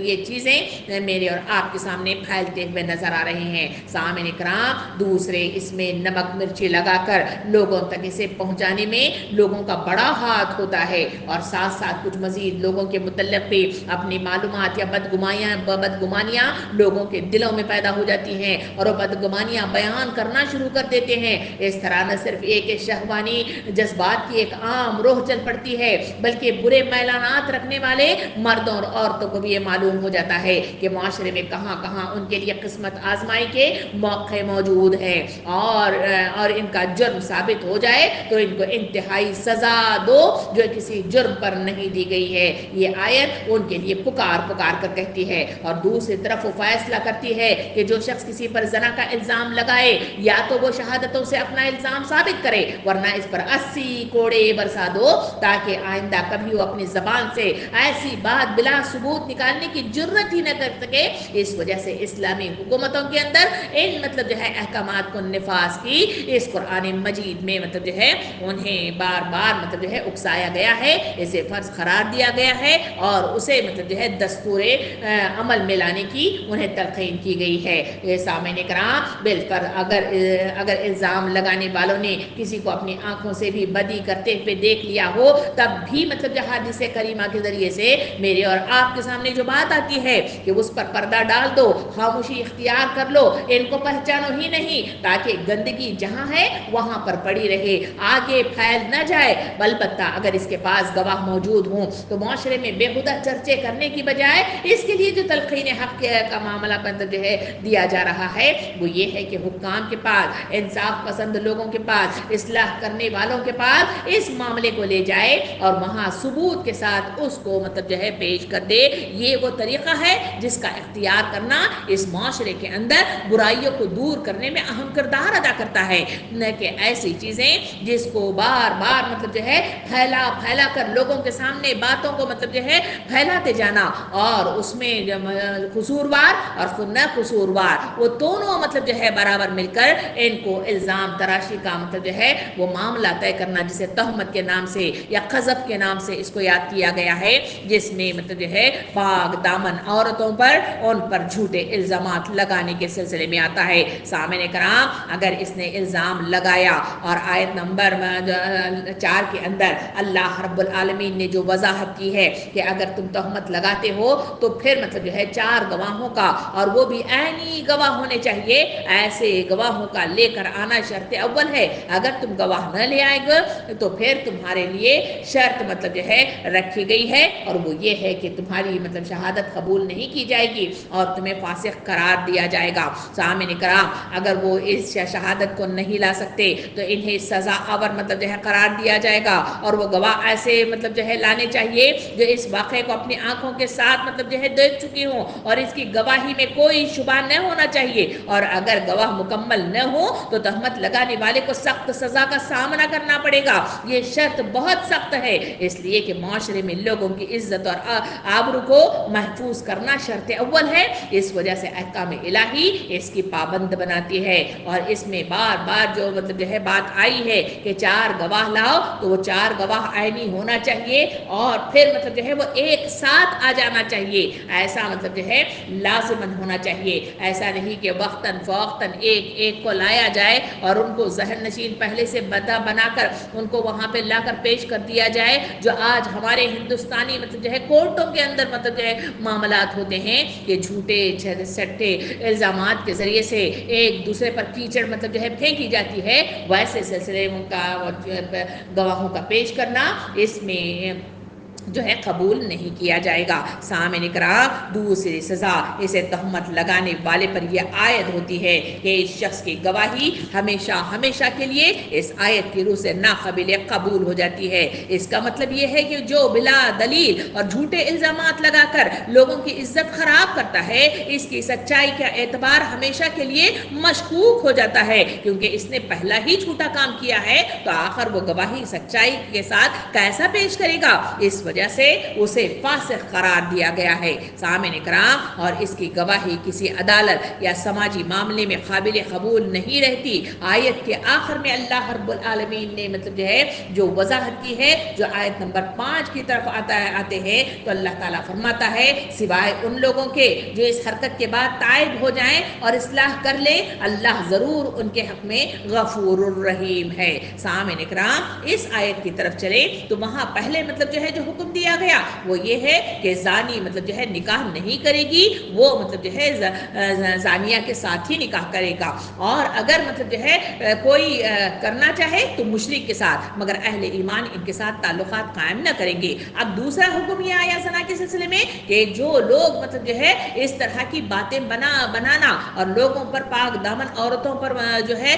یہ چیزیں میرے اور آپ کے سامنے پھیلتے ہوئے نظر آ رہے ہیں. سامعین کرام، دوسرے اس میں نمک مرچی لگا کر لوگوں تک اسے پہنچانے میں لوگوں کا بڑا ہاتھ ہوتا ہے، اور ساتھ ساتھ کچھ مزید لوگوں کے متعلق بھی اپنی معلومات یا بدگمانیاں لوگوں کے دلوں میں پیدا ہو جاتی ہیں اور وہ بدگمانیاں بیان کرنا شروع کر دیتے ہیں. اس طرح نہ صرف ایک شہوانی جذبات کی ایک عام روح چل پڑتی ہے، بلکہ برے میلانات رکھنے والے مردوں اور عورتوں کو بھی یہ معلوم ہو جاتا ہے کہ معاشرے میں کہاں کہاں ان کے لیے قسمت آزمائی کے موقع موجود ہیں، اور ان کا جرم ثابت ہو جائے تو ان کو انتہائی سزا دو جو کسی جرم پر نہیں دی گئی ہے. یہ آیت ان کے لیے پکار کر کہتی ہے، اور دوسری طرف وہ فیصلہ کرتی ہے کہ جو شخص کسی پر زنا کا الزام لگائے یا تو وہ شہادتوں سے اپنا الزام ثابت کرے، ورنہ اس پر 80 کوڑے برسا دو تاکہ آئندہ کبھی وہ اپنی زبان سے ایسی بات بلا ثبوت نکالنے کی جرت ہی نہ کر سکے. اس وجہ سے اسلامی حکومتوں کے اندر ان مطلب جو ہے احکامات کو نفاذ کی اس قرآن مجید میں مطلب جو ہے انہیں بار بار مطلب جو ہے اکسایا گیا ہے، اسے فرض قرار دیا گیا ہے اور اسے مطلب جو ہے دستور عمل میں لانے کی انہیں تلقین کی گئی ہے. سامعین کرام، بالکل اگر الزام لگانے والوں نے کسی کو اپنی آنکھوں سے بھی بدی کرتے ہوئے دیکھ لیا ہو، تب بھی مطلب جو حدیث کریمہ کے ذریعے سے میرے اور آپ کے سامنے جو بات آتی ہے کہ اس پر پردہ ڈال دو، خاموشی اختیار کر لو، ان کو پہچانو ہی نہیں، تاکہ گندگی جہاں ہے وہاں پر پڑی رہے، آگے پھیل نہ جائے. البتہ اگر اس کے پاس گواہ موجود ہوں تو معاشرے میں بےہودہ چرچے کرنے کی بجائے اس کے لیے جو تلقین حق کا معاملہ مطلب جو ہے دیا جا رہا ہے وہ یہ ہے کہ حکام کے پاس، انصاف پسند لوگوں کے پاس، اصلاح کرنے والوں کے پاس اس معاملے کو لے جائے اور وہاں ثبوت کے ساتھ اس کو مطلب جو ہے پیش کر دے. یہ وہ طریقہ ہے جس کا اختیار کرنا اس معاشرے کے اندر برائیوں کو دور کرنے میں اہم کردار ادا کرتا ہے، نہ کہ ایسی چیزیں جس کو بار بار مطلب جو ہے پھیلا کر لوگوں کے سامنے باتوں کو مطلب جو ہے پھیلاتے جانا، اور اس میں قصوروار اور نہ قصوروار وہ دونوں مطلب جو ہے برابر مل کر ان کو الزام تراشی کا مطلب جو ہے وہ معاملہ طے کرنا، جسے تہمت کے نام سے یا قذف کے نام سے اس کو یاد کیا گیا ہے، جس میں مطلب جو ہے پاک دامن عورتوں پر ان پر جھوٹے الزامات لگانے کے سلسلے میں آتا ہے. سامعین کرام، اگر اس نے الزام لگایا اور آیت نمبر 4 کے اندر اللہ رب العالمین نے جو وضاحت کی ہے کہ اگر تم تہمت لگاتے ہو تو پھر مطلب جو ہے 4 گواہوں کا، اور وہ بھی عینی گواہ ہونے چاہیے، ایسے گواہوں کا لے کر آنا شرط اول ہے. اگر تم گواہ نہ لے آئے گے تو پھر تمہارے لیے شرط مطلب جو ہے رکھی گئی ہے، اور وہ یہ ہے کہ تمہاری مطلب شہادت قبول نہیں کی جائے گی اور تمہیں فاسق قرار دیا جائے گا. سامعین کرام، اگر وہ اس شہادت کو نہیں لا سکتے تو انہیں سزا آور مطلب جو ہے قرار دیا جائے گا، اور وہ گواہ ایسے مطلب جو ہے لانے چاہیے جو اس واقعے کو اپنی آنکھوں کے ساتھ مطلب جو ہے دیکھ چکی ہوں اور اس کی گواہی میں کوئی شبہ نہ ہونا چاہیے. اور اگر گواہ مکمل نہ ہو تو تہمت لگانے والے کو سخت سزا کا سامنا کرنا پڑے گا. یہ شرط بہت سخت ہے، اس لیے کہ معاشرے میں لوگوں کی عزت اور آبرو کو محفوظ کرنا شرط اول ہے. اس وجہ سے احکام الہی اس کی پابند بناتی ہے. اور اس میں بار بار جو مطلب جو ہے بات آئی ہے کہ 4 گواہ لاؤ، تو وہ 4 گواہ عینی ہونا چاہیے اور پھر مطلب جو ہے وہ ایک ساتھ آ جانا چاہیے. ایسا مطلب جو ہے لازمن ہونا چاہیے. ایسا نہیں کہ وقتاً فوقتاً ایک کو لایا جائے اور ان کو ذہن نشین پہلے سے بنا کر ان کو وہاں پہ لا کر پیش کر دیا جائے، جو آج ہمارے ہندوستانی مطلب جو ہے کورٹوں کے اندر مطلب جو ہے معاملات ہوتے ہیں کہ جھوٹے سٹے الزامات کے ذریعے سے ایک دوسرے پر کیچڑ مطلب جو ہے پھینکی جاتی ہے. ویسے سلسلے کا گواہوں کا پیش کرنا اس میں جو ہے قبول نہیں کیا جائے گا. سامعین کرام، دوسری سزا اسے تہمت لگانے والے پر یہ عائد ہوتی ہے کہ اس شخص کی گواہی ہمیشہ ہمیشہ کے لیے اس آیت کی روح سے ناقابل قبول ہو جاتی ہے. اس کا مطلب یہ ہے کہ جو بلا دلیل اور جھوٹے الزامات لگا کر لوگوں کی عزت خراب کرتا ہے، اس کی سچائی کا اعتبار ہمیشہ کے لیے مشکوک ہو جاتا ہے، کیونکہ اس نے پہلا ہی جھوٹا کام کیا ہے تو آخر وہ گواہی سچائی کے ساتھ کیسا پیش کرے گا؟ اس وجہ سے اسے فاسق قرار دیا گیا ہے. سامعین کرام، اور اس کی گواہی کسی عدالت یا سماجی معاملے میں قابل قبول نہیں رہتی. آیت کے آخر میں اللہ رب العالمین نے مطلب جو ہے جو وضاحت کی ہے، جو آیت نمبر 5 کی طرف آتے ہیں، تو اللہ تعالیٰ فرماتا ہے سوائے ان لوگوں کے جو اس حرکت کے بعد تائب ہو جائیں اور اصلاح کر لیں، اللہ ضرور ان کے حق میں غفور الرحیم ہے. سامعین کرام، اس آیت کی طرف چلیں تو وہاں پہلے مطلب جو ہے جو حکم دیا گیا وہ یہ ہے کہ زانی مطلب جو ہے نکاح نہیں کرے گی، وہ مطلب جو ہے زانیہ کے ساتھ ہی نکاح کرے گا. اور اگر مطلب جو ہے کوئی کرنا چاہے تو مشرک کے ساتھ، مگر اہل ایمان ان کے ساتھ تعلقات قائم نہ کریں گے. اب دوسرا حکم یہ آیا زنا کے سلسلے میں کہ جو لوگ مطلب جو ہے اس طرح کی باتیں بنانا اور لوگوں پر پاک دامن عورتوں پر جو ہے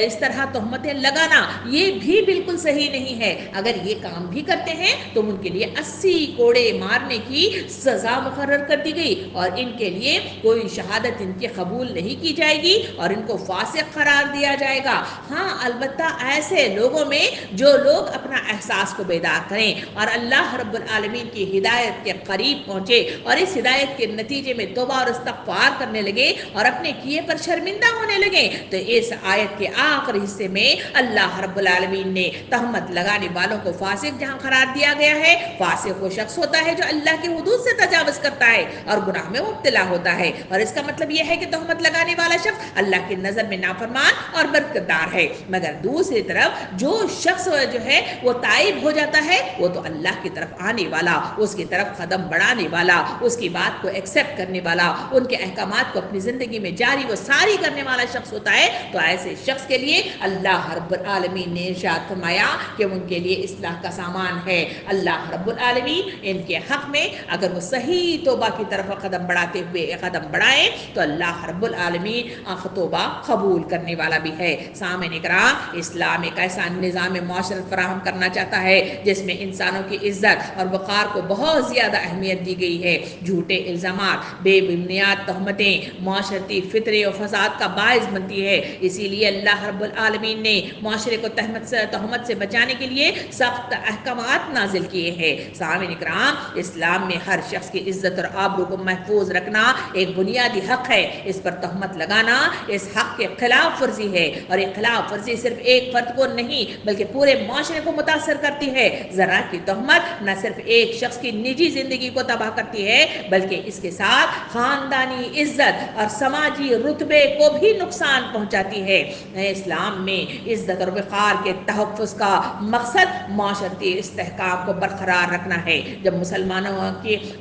اس طرح تہمتیں لگانا، یہ بھی بالکل صحیح نہیں ہے. اگر یہ کام بھی کرتے ہیں تو ان کے لیے 80 کوڑے مارنے کی سزا مقرر کر دی گئی اور ان کے لیے کوئی شہادت ان کی قبول نہیں کی جائے گی اور ان کو فاسق قرار دیا جائے گا. ہاں، البتہ ایسے لوگوں میں جو لوگ اپنا احساس کو بیدار کریں اور اللہ رب العالمین کی ہدایت کے قریب پہنچے اور اس ہدایت کے نتیجے میں توبہ اور استغفار کرنے لگے اور اپنے کیے پر شرمندہ ہونے لگے، تو اس آیت کے آخری حصے میں اللہ رب العالمین نے تہمت لگانے والوں کو فاسق جہاں قرار دیا گیا ہے. فاسق وہ شخص ہوتا ہے جو اللہ کی حدود سے تجاوز کرتا ہے اور گناہ میں مبتلا ہوتا ہے، اور اس کا مطلب یہ ہے کہ تہمت لگانے والا شخص اللہ کی نظر میں نافرمان اور برکتدار ہے. مگر دوسری طرف جو شخص جو ہے وہ تائب ہو جاتا ہے، وہ تو اللہ کی طرف آنے والا، اس کی طرف قدم بڑھانے والا، اس کی بات کو ایکسیپٹ کرنے والا، ان کے احکامات کو اپنی زندگی میں جاری و ساری کرنے والا شخص ہوتا ہے. تو ایسے شخص کے لیے اللہ رب العالمین نے ارشاد فرمایا کہ ان کے لیے اصلاح کا سامان ہے. اللہ رب العالمین ان کے حق میں اگر وہ صحیح توبہ کی طرف قدم بڑھاتے ہوئے قدم بڑھائیں تو اللہ رب العالمین توبہ قبول کرنے والا بھی ہے. سامعین کرام، اسلام ایک ایسا نظام معاشرت فراہم کرنا چاہتا ہے جس میں انسانوں کی عزت اور وقار کو بہت زیادہ اہمیت دی گئی ہے. جھوٹے الزامات، بے بنیاد تہمتیں معاشرتی فطرے و فساد کا باعث بنتی ہے. اسی لیے اللہ رب العالمین نے معاشرے کو تہمت سے بچانے کے لیے سخت احکامات نازل کیے ہیں. سامعین کرام، اسلام میں ہر شخص کی عزت اور آبرو کو محفوظ رکھنا ایک بنیادی حق ہے. اس پر تہمت لگانا اس حق کے خلاف ورزی ہے، اور یہ خلاف ورزی صرف ایک فرد کو نہیں بلکہ پورے معاشرے کو متاثر کرتی ہے. زنا کی تہمت نہ صرف ایک شخص کی نجی زندگی کو تباہ کرتی ہے بلکہ اس کے ساتھ خاندانی عزت اور سماجی رتبے کو بھی نقصان پہنچاتی ہے. اسلام میں عزت اور وقار کے تحفظ کا مقصد معاشرتی استحکام کو برقرار رکھنا ہے.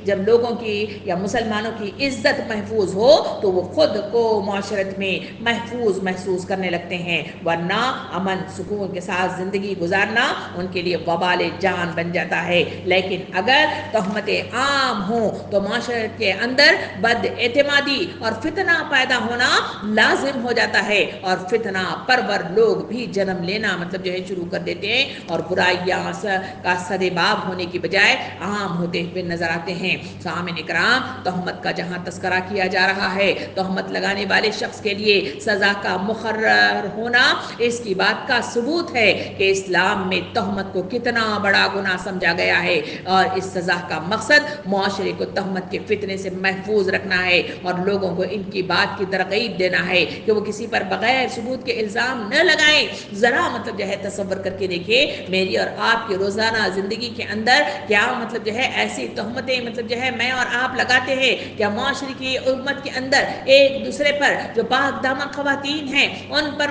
جب لوگوں کی یا مسلمانوں کی عزت محفوظ ہو تو وہ خود کو معاشرت میں محفوظ محسوس کرنے لگتے ہیں، ورنہ امن سکون کے ساتھ زندگی گزارنا ان کے لیے وبال جان بن جاتا ہے. لیکن اگر تہمتیں عام ہوں تو معاشرت کے اندر بد اعتمادی اور فتنہ پیدا ہونا لازم ہو جاتا ہے، اور فتنہ پرور لوگ بھی جنم لینا مطلب جو ہے شروع کر دیتے ہیں اور برائیاں کا سدباب ہونے ہونے کی بجائے عام ہوتے ہوئے نظر آتے ہیں۔ سامعین کرام، تہمت کا جہاں تذکرہ کیا جا رہا ہے، تہمت لگانے والے شخص کے لیے سزا کا مقرر ہونا اس کی بات کا ثبوت ہے کہ اسلام میں تہمت کو کتنا بڑا گناہ سمجھا گیا ہے، اور اس سزا کا مقصد معاشرے کو تہمت کے فتنے سے محفوظ رکھنا ہے اور لوگوں کو ان کی بات کی ترغیب دینا ہے کہ وہ کسی پر بغیر ثبوت کے الزام نہ لگائیں۔ ذرا تصور کر کے دیکھیں، میری اور آپ کی روزانہ زندگی کے اندر کیا ایسی تہمتیں میں اور آپ لگاتے ہیں؟ کیا معاشرے کی امت کے اندر ایک دوسرے پر جو پاک دامن خواتین ہیں ان پر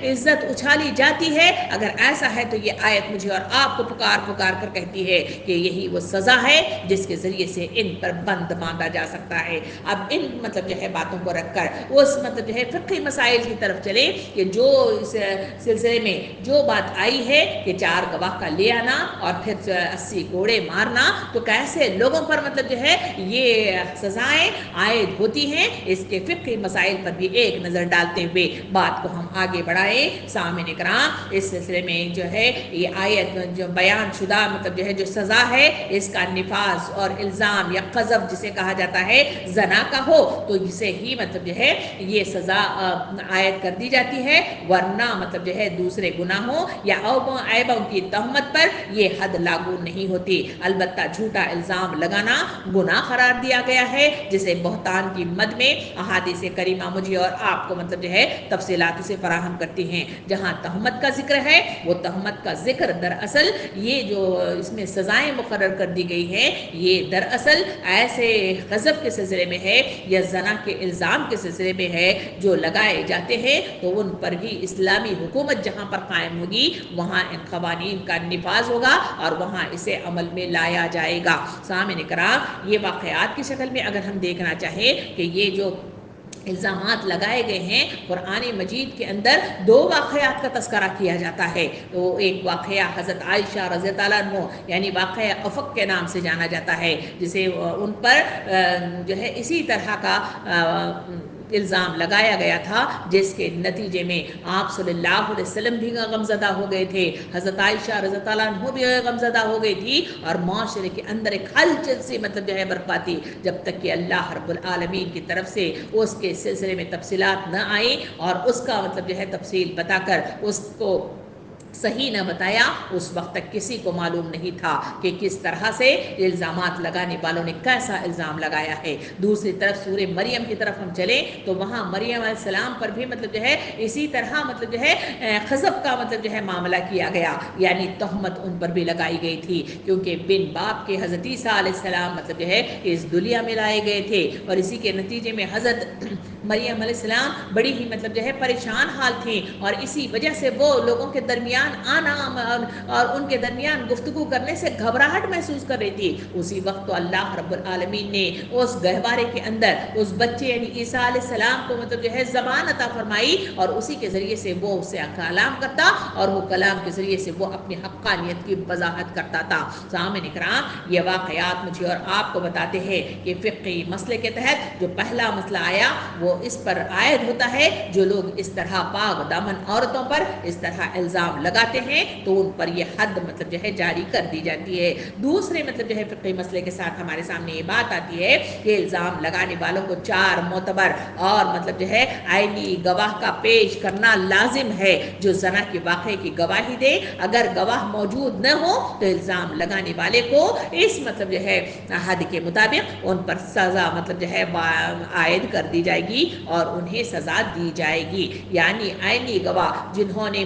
عزت اچھالی جاتی ہے؟ اگر ایسا ہے تو یہ آیت مجھے اور آپ کو پکار کر کہتی ہے کہ یہی وہ سزا ہے جس کے ذریعے سے ان پر بند باندھا جا سکتا ہے۔ اب ان باتوں کو رکھ کر اس فقہی مسائل کی طرف چلیں کہ جو اس سلسلے میں جو بات آئی ہے کہ 4 گواہ کا لے آنا اور پھر 80 کوڑے مارنا، تو کیسے لوگوں پر یہ سزائیں عائد ہوتی ہیں، اس کے فقہی مسائل پر بھی ایک نظر ڈالتے ہوئے بات کو ہم آگے بڑھائیں۔ سامعین کرام، اس سلسلے میں یہ آیت جو بیان شدہ جو سزا ہے، اس کا نفاذ اور الزام یا قذف جسے کہا جاتا ہے زنا کا ہو تو اسے ہی یہ سزا عائد کر دی جاتی ہے، ورنہ دوسرے گناہوں یا عیبوں کی تہمت پر یہ حد لاگو نہیں ہوتی۔ البتہ جھوٹا الزام لگانا گناہ قرار دیا گیا ہے، جسے بہتان کی مد میں احادیث کریمہ مجھے اور آپ کو تفصیلات اسے فراہم کرتی ہیں۔ جہاں تہمت کا ذکر ہے، وہ تہمت کا ذکر دراصل یہ جو اس میں سزائیں مقرر کر دی گئی ہیں، یہ دراصل ایسے غضب کے سلسلے میں ہے یا زنا کے الزام کے سلسلے میں ہے جو لگائے جاتے ہیں، تو ان پر بھی اسلامی حکومت جہاں پر قائم ہوگی وہاں ان قوانین کا نفاذ ہوگا اور وہاں اسے عمل میں لایا جائے گا۔ سامعین کرام، یہ واقعات کی شکل میں اگر ہم دیکھنا چاہیں کہ یہ جو الزامات لگائے گئے ہیں، قرآن مجید کے اندر 2 واقعات کا تذکرہ کیا جاتا ہے۔ تو ایک واقعہ حضرت عائشہ رضی اللہ عنہ یعنی واقعہ افق کے نام سے جانا جاتا ہے، جسے ان پر اسی طرح کا الزام لگایا گیا تھا، جس کے نتیجے میں آپ صلی اللہ علیہ وسلم بھی غمزدہ ہو گئے تھے، حضرت عائشہ رضی اللہ عنہ بھی غمزدہ ہو گئی تھی، اور معاشرے کے اندر ایک ہلچل سی برپا تھی، جب تک کہ اللہ رب العالمین کی طرف سے اس کے سلسلے میں تفصیلات نہ آئیں اور اس کا تفصیل بتا کر اس کو صحیح نہ بتایا۔ اس وقت تک کسی کو معلوم نہیں تھا کہ کس طرح سے الزامات لگانے والوں نے کیسا الزام لگایا ہے۔ دوسری طرف سورہ مریم کی طرف ہم چلیں تو وہاں مریم علیہ السلام پر بھی اسی طرح قذف کا معاملہ کیا گیا، یعنی تہمت ان پر بھی لگائی گئی تھی، کیونکہ بن باپ کے حضرت عیسیٰ علیہ السلام اس دنیا میں لائے گئے تھے، اور اسی کے نتیجے میں حضرت مریم علیہ السلام بڑی ہی پریشان حال تھیں، اور اسی وجہ سے وہ لوگوں کے درمیان آنا اور ان کے درمیان گفتگو کرنے سے گھبراہٹ محسوس کر رہی تھی۔ اسی وقت تو اللہ رب العالمین نے اس گہوارے کے اندر اس بچے یعنی عیسیٰ علیہ السلام کو زبان عطا فرمائی، اور اسی کے ذریعے سے وہ اسے کلام کرتا، اور وہ کلام کے ذریعے سے وہ اپنی حقانیت کی وضاحت کرتا تھا۔ سامعین کرام، یہ واقعات مجھے اور آپ کو بتاتے ہیں کہ فقہی مسئلے کے تحت جو پہلا مسئلہ آیا وہ اس پر عائد ہوتا ہے جو لوگ اس طرح پاک دامن عورتوں پر اس طرح الزام لگاتے ہیں تو ان پر یہ حد جاری کر دی جاتی ہے۔ دوسرے فقہی مسئلے کے ساتھ ہمارے سامنے یہ بات آتی ہے کہ الزام لگانے والوں کو 4 معتبر اور عینی گواہ کا پیش کرنا لازم ہے جو زنا کے واقعے کی گواہی دے۔ اگر گواہ موجود نہ ہو تو الزام لگانے والے کو اس حد کے مطابق ان پر سزا عائد کر دی جائے گی اور انہیں سزا دی جائے گی، یعنی عینی گواہ جنہوں نے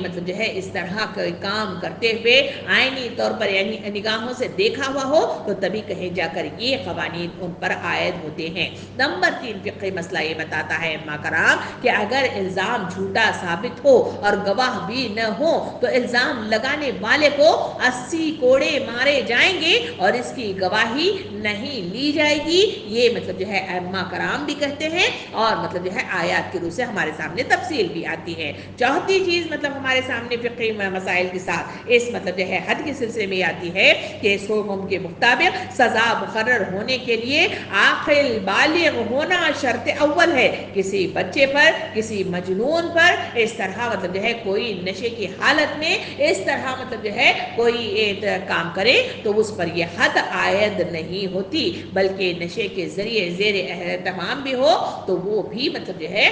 اس طرح کے کام کرتے ہوئے عینی طور پر یعنی نگاہوں سے دیکھا ہوا ہو تو تبھی کہیں جا کر یہ قوانین ان پر عائد ہوتے ہیں۔ نمبر 3 فقہی مسئلہ یہ بتاتا ہے اما کرام کہ اگر الزام جھوٹا ثابت ہو اور گواہ بھی نہ ہو تو الزام لگانے والے کو 80 کوڑے مارے جائیں گے اور اس کی گواہی نہیں لی جائے گی۔ یہ اما کرام بھی کہتے ہیں اور مطلب جو ہے آیات کی روح سے ہمارے سامنے تفصیل بھی آتی ہے۔ چوتھی چیز مطلب ہمارے سامنے فقہی مسائل کے ساتھ اس مطلب جو ہے حد کے سلسلے میں آتی ہے کہ اس حکم کے مطابق سزا مقرر ہونے کے لیے عاقل بالغ ہونا شرط اول ہے۔ کسی بچے پر، کسی مجنون پر اس طرح مطلب جو ہے کوئی نشے کی حالت میں اس طرح مطلب جو ہے کوئی کام کرے تو اس پر یہ حد عائد نہیں ہوتی، بلکہ نشے کے ذریعے زیر اہتمام بھی ہو تو وہ بھی مطلب جو ہے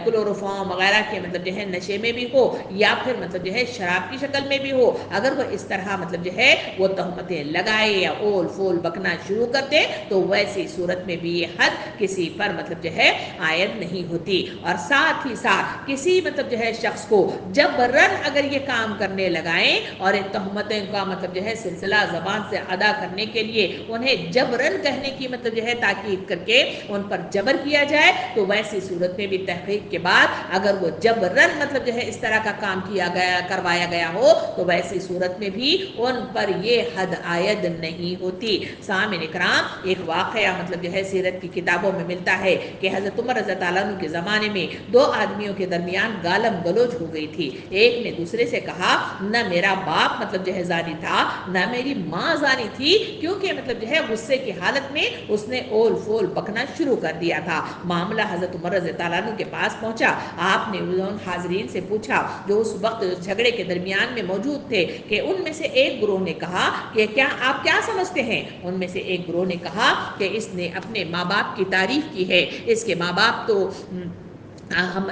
کلوروفارم وغیرہ کے مطلب جو ہے نشے میں بھی ہو یا پھر مطلب جو ہے شراب کی شکل میں بھی ہو، اگر وہ اس طرح مطلب جو ہے وہ تہمتیں لگائے یا اول فول بکنا شروع کر دے تو ویسی صورت میں بھی یہ حد کسی پر مطلب جو ہے عائد نہیں ہوتی۔ اور ساتھ ہی ساتھ کسی مطلب جو ہے شخص کو جبرن اگر یہ کام کرنے لگائیں اور ان تہمتوں کا مطلب جو ہے سلسلہ زبان سے ادا کرنے کے لیے انہیں جبرن کہنے کی مطلب جو ہے تاکید کر کے ان پر جبر کیا جائے تو ویسی صورت میں بھی تحقیق کے بعد اگر وہ جبرن مطلب جو ہے اس طرح کا کام کیا گیا کروایا گیا ہو تو ویسی صورت میں بھی ان پر یہ حد عائد نہیں ہوتی۔ سامعین اکرام، ایک واقعہ مطلب جو ہے سیرت کی کتابوں میں ملتا ہے کہ حضرت عمر رضی اللہ عنہ کے زمانے میں دو آدمیوں کے درمیان گالم گلوچ ہو گئی تھی۔ ایک نے دوسرے سے کہا نہ میرا باپ مطلب جو ہے زانی تھا نہ میری ماں زانی تھی، کیونکہ مطلب جو ہے غصے کی حالت میں اس نے اول فول بکنا شروع کر دیا تھا۔ معاملہ حضرت عمر رضی اللہ عنہ کے پاس پہنچا۔ آپ نے ان حاضرین سے پوچھا جو اس وقت جھگڑے کے درمیان میں موجود تھے کہ ان میں سے ایک گروہ نے کہا کہ آپ کیا سمجھتے ہیں؟ ان میں سے ایک گروہ نے کہا کہ اس نے اپنے ماں باپ کی تعریف کی ہے، اس کے ماں باپ تو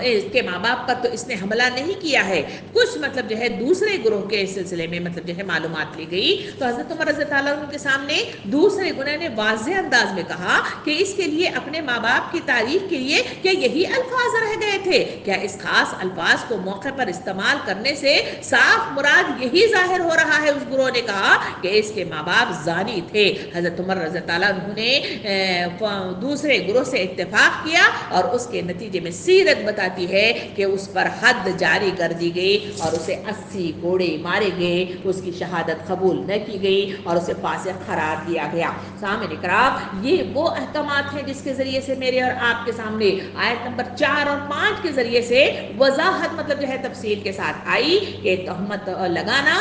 اس کے ماں باپ پر تو اس نے حملہ نہیں کیا ہے۔ کچھ مطلب جو ہے دوسرے گروہ کے سلسلے میں مطلب جو ہے معلومات لی گئی تو حضرت عمر رضی اللہ عنہ کے سامنے دوسرے گروہ نے واضح انداز میں کہا کہ اس کے لیے اپنے ماں باپ کی تعریف کے لیے کیا یہی الفاظ رہ گئے تھے؟ کیا اس خاص الفاظ کو موقع پر استعمال کرنے سے صاف مراد یہی ظاہر ہو رہا ہے؟ اس گروہ نے کہا کہ اس کے ماں باپ زانی تھے۔ حضرت عمر رضی اللہ عنہ نے دوسرے گروہ سے اتفاق کیا اور اس کے نتیجے میں سیرت بتاتی ہے کہ اس پر حد جاری کر دی گئی اور اسے 80 کوڑے مارے گئے، اس کی شہادت قبول نہ کی گئی اور اسے فاسق قرار دیا گیا۔ سامعین اکرام، یہ وہ احکامات ہیں جس کے ذریعے سے میرے اور آپ کے سامنے آیت نمبر 4 اور 5 کے ذریعے سے وضاحت مطلب جو ہے تفصیل کے ساتھ آئی کہ تہمت لگانا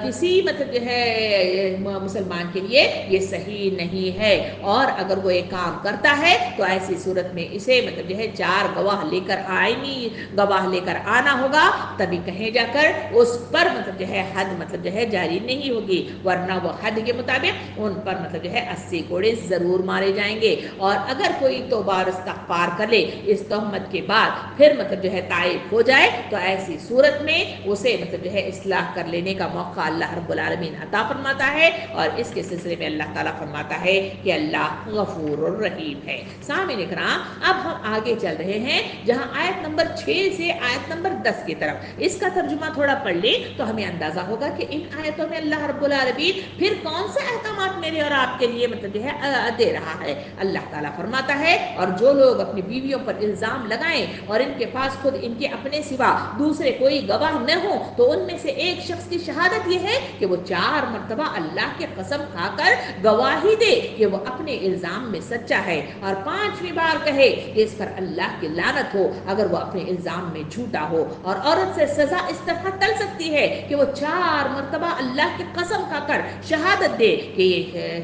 کسی مطلب جو ہے مسلمان کے لیے یہ صحیح نہیں ہے، اور اگر وہ ایک کام کرتا ہے تو ایسی صورت میں اسے مطلب جو ہے 4 گواہ لے کر آئینی گواہ لے کر آنا ہوگا، تبھی کہیں جا کر اس پر مطلب جو ہے حد مطلب جو ہے جاری نہیں ہوگی، ورنہ وہ حد کے مطابق ان پر مطلب جو ہے 80 کوڑے ضرور مارے جائیں گے۔ اور اگر کوئی توبہ اور استغفار کر لے اس تہمت کے بعد پھر مطلب جو ہے تائب ہو جائے تو ایسی صورت میں اسے مطلب جو ہے اصلاح کر لینے کا موقع اللہ رب العالمین عطا فرماتا ہے، اور اس کے سلسلے میں اللہ تعالیٰ فرماتا ہے کہ اللہ غفور الرحیم ہے۔ سامعین اکرام، اب ہم آگے چل رہے ہیں جہاں آیت نمبر 6 سے آیت نمبر 10 کی طرف اس کا ترجمہ تھوڑا پڑھ لیں تو ہمیں اندازہ ہوگا کہ ان آیتوں میں اللہ رب العالمین پھر کون سے احکامات میرے اور آپ کے لیے مطلب جو ہے دے رہا ہے۔ اللہ تعالیٰ فرماتا ہے اور جو لوگ اپنی بیویوں پر الزام لگائیں اور ان کے پاس خود ان کے اپنے سوا دوسرے کوئی گواہ نہ ہو تو ان میں سے ایک شخص کی شہادت یہ ہے کہ وہ 4 مرتبہ اللہ کے قسم کھا کر گواہی دے کہ وہ اپنے الزام میں سچا ہے، اور 5ویں بار کہے کہ اس پر اللہ کی لعنت ہو اگر وہ اپنے الزام میں جھوٹا ہو۔ اور عورت سے سزا اس طرح ٹل سکتی ہے کہ وہ 4 مرتبہ اللہ کی قسم کھا کر شہادت دے کہ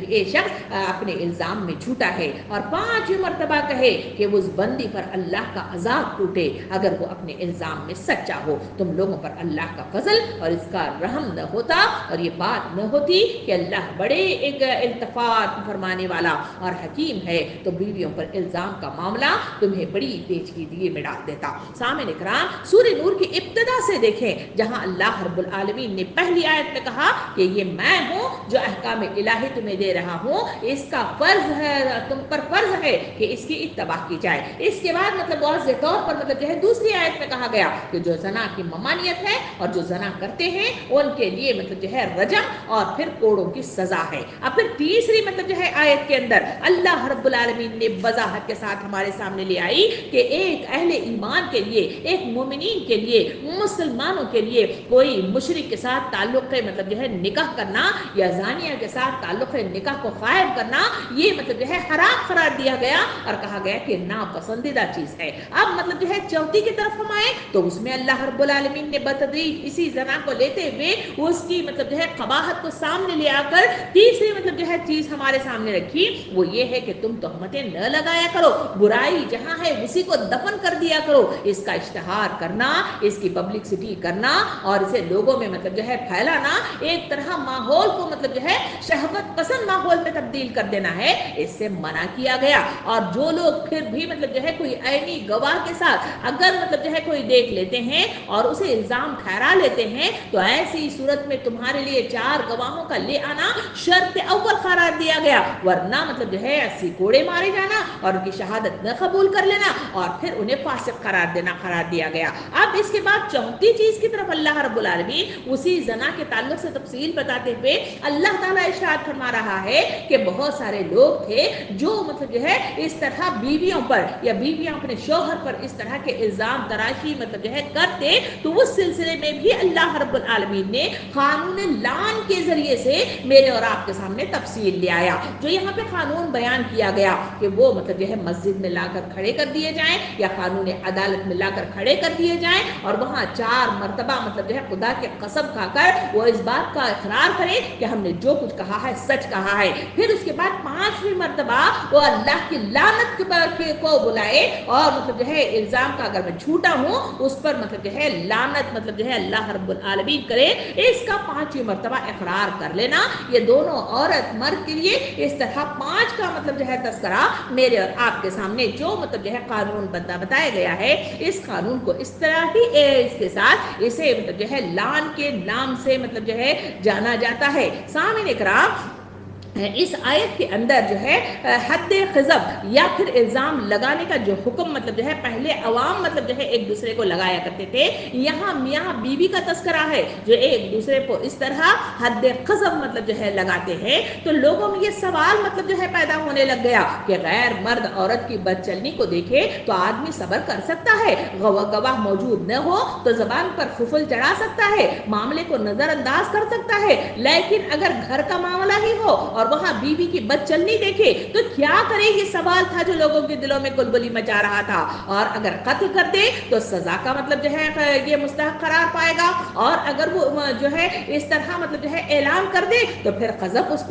یہ شخص اپنے الزام میں جھوٹا ہے، اور 5ویں مرتبہ کہے کہ وہ اس بندی پر اللہ کا عذاب ٹوٹے اگر وہ اپنے الزام میں سچا ہو۔ تم لوگوں پر اللہ کا فضل اور اس کا رحم نہ ہوتا اور یہ بات نہ ہوتی کہ اللہ بڑے ایک التفات فرمانے والا اور حکیم ہے تو بیویوں پر الزام کا معاملہ تمہیں بڑی پیچیدگی میں ڈال دیتا۔ سامعین اکرام، سورہ نور کی ابتدا سے دیکھیں جہاں اللہ رب العالمین نے پہلی آیت میں کہا کہ یہ میں ہوں جو احکام الہی تمہیں دے رہا ہوں، اس کا فرض ہے، تم پر فرض ہے کہ اس کی اتباع کی جائے۔ اس کے بعد مطلب واضح طور پر مطلب جو ہے دوسری آیت میں کہا گیا کہ جو زنا کی ممانعت ہے اور جو زنا کرتے ہیں ان کے لیے مطلب جو ہے رجم اور پھر کوڑوں کی سزا ہے۔ اب پھر تیسری مطلب جو ہے آیت کے اندر اللہ رب العالمین نے وضاحت کے ساتھ ہمارے سامنے لے آئی کہ ایک اہل ایمان کے لیے، ایک مومنین کے لیے، مسلمانوں کے لیے کوئی مشرک کے ساتھ تعلق مطلب جو ہے نکاح کرنا یا زانیہ کے ساتھ تعلق نکاح کو قائم کرنا یہ مطلب جو ہے حرام قرار دیا گیا اور کہا گیا کہ ناپسندیدہ چیز ہے۔ اب مطلب جو ہے چوتھی کی طرف ہم آئے تو اس میں اللہ رب العالمین نے بتدریج اسی زنا کو لیتے ہوئے اس کی مطلب جو ہے قباحت کو سامنے لے آ کر تیسری مطلب جو ہے چیز ہمارے سامنے رکھی، وہ یہ ہے کہ تم تہمتیں نہ لگایا کرو، برائی جہاں ہے اسی کو دفن کر دیا کرو، اس کا اشتہار کرنا، اس کی پبلکسٹی کرنا اور اسے لوگوں میں مطلب جو ہے پھیلانا ایک طرح ماحول کو مطلب جو ہے شہوت پسند ماحول میں تبدیل کر دینا ہے، اس سے منع کیا گیا۔ اور جو لوگ پھر بھی مطلب جو ہے کوئی عینی گواہ کے ساتھ اگر مطلب جو ہے کوئی دیکھ لیتے ہیں اور اسے الزام ٹھہرا لیتے ہیں تو ایسی صورت میں تمہارے لیے 4 گواہوں کا لے آنا شرط اول قرار دیا گیا، ورنہ مطلب جو ہے 80 کوڑے مارے جانا اور ان کی شہادت نہ قبول کر لینا اور پھر انہیں فاسق قرار دیا گیا۔ اب اس کے بعد چوتھی چیز کی طرف اللہ رب العالمین اسی زنا کے تعلق سے تفصیل بتاتے ہوئے اللہ تعالیٰ ارشاد فرما رہا ہے کہ بہت سارے لوگ تھے جو مطلب جو ہے اس طرح بیویوں پر یا بیویاں اپنے شوہر پر اس طرح کے الزام تراشی مطلب جو ہے کرتے، تو اس سلسلے میں بھی اللہ رب العالمین نے قانون لعن کے ذریعے سے میرے اور آپ کے سامنے تفصیل لے آیا۔ جو یہاں پہ قانون بیان کیا گیا کہ وہ مطلب جو ہے مسجد میں لا کر کھڑے کر دیے جائیں یا قانون عدالت میں لا کر کھڑے کر دیے جائیں اور وہاں 4 مرتبہ مطلب جو ہے خدا کے قسم کھا کر وہ اس بات کا اقرار کرے کہ ہم نے جو کچھ کہا ہے سچ کہا ہے، پھر اس کے بعد 5ویں مرتبہ وہ اللہ کی لعنت کو بلائے اور مطلب جو ہے الزام کا اگر میں جھوٹا ہوں اس پر مطلب جو ہے لعنت مطلب جو ہے اللہ رب العالمین کرے، اس کا 5ویں مرتبہ اقرار کر لینا۔ یہ دونوں عورت مرد کے لیے اس طرح 5 کا مطلب جو ہے تذکرہ میرے اور آپ کے سامنے جو مطلب جو ہے قانون بتایا گیا ہے، اس قانون کو اس طرح ہی اس کے ساتھ اسے مطلب جو ہے لعن کے نام سے مطلب جو ہے جانا جاتا ہے۔ سامعین اکرام، اس آیت کے اندر جو ہے حد قذف یا پھر الزام لگانے کا جو حکم مطلب جو ہے پہلے عوام مطلب جو ہے ایک دوسرے کو لگایا کرتے تھے، یہاں میاں بیوی کا تذکرہ ہے جو ایک دوسرے کو اس طرح حد قذف مطلب جو ہے لگاتے ہیں، تو لوگوں میں یہ سوال مطلب جو ہے پیدا ہونے لگ گیا کہ غیر مرد عورت کی بد چلنی کو دیکھے تو آدمی صبر کر سکتا ہے، گواہ موجود نہ ہو تو زبان پر خفل چڑھا سکتا ہے، معاملے کو نظر انداز کر سکتا ہے، لیکن اگر گھر کا معاملہ ہی ہو اور وہاں بیوی کی بد چلنی دیکھے تو کیا کرے؟ یہ سوال تھا جو لوگوں کے دلوں میں گلبلی مچا رہا تھا۔ اور اگر قتل کر دے تو سزا کا مطلب جو ہے یہ مستحق قرار پائے گا، اور اگر وہ جو ہے اس طرح مطلب جو ہے اعلان کر دے تو پھر قذف اس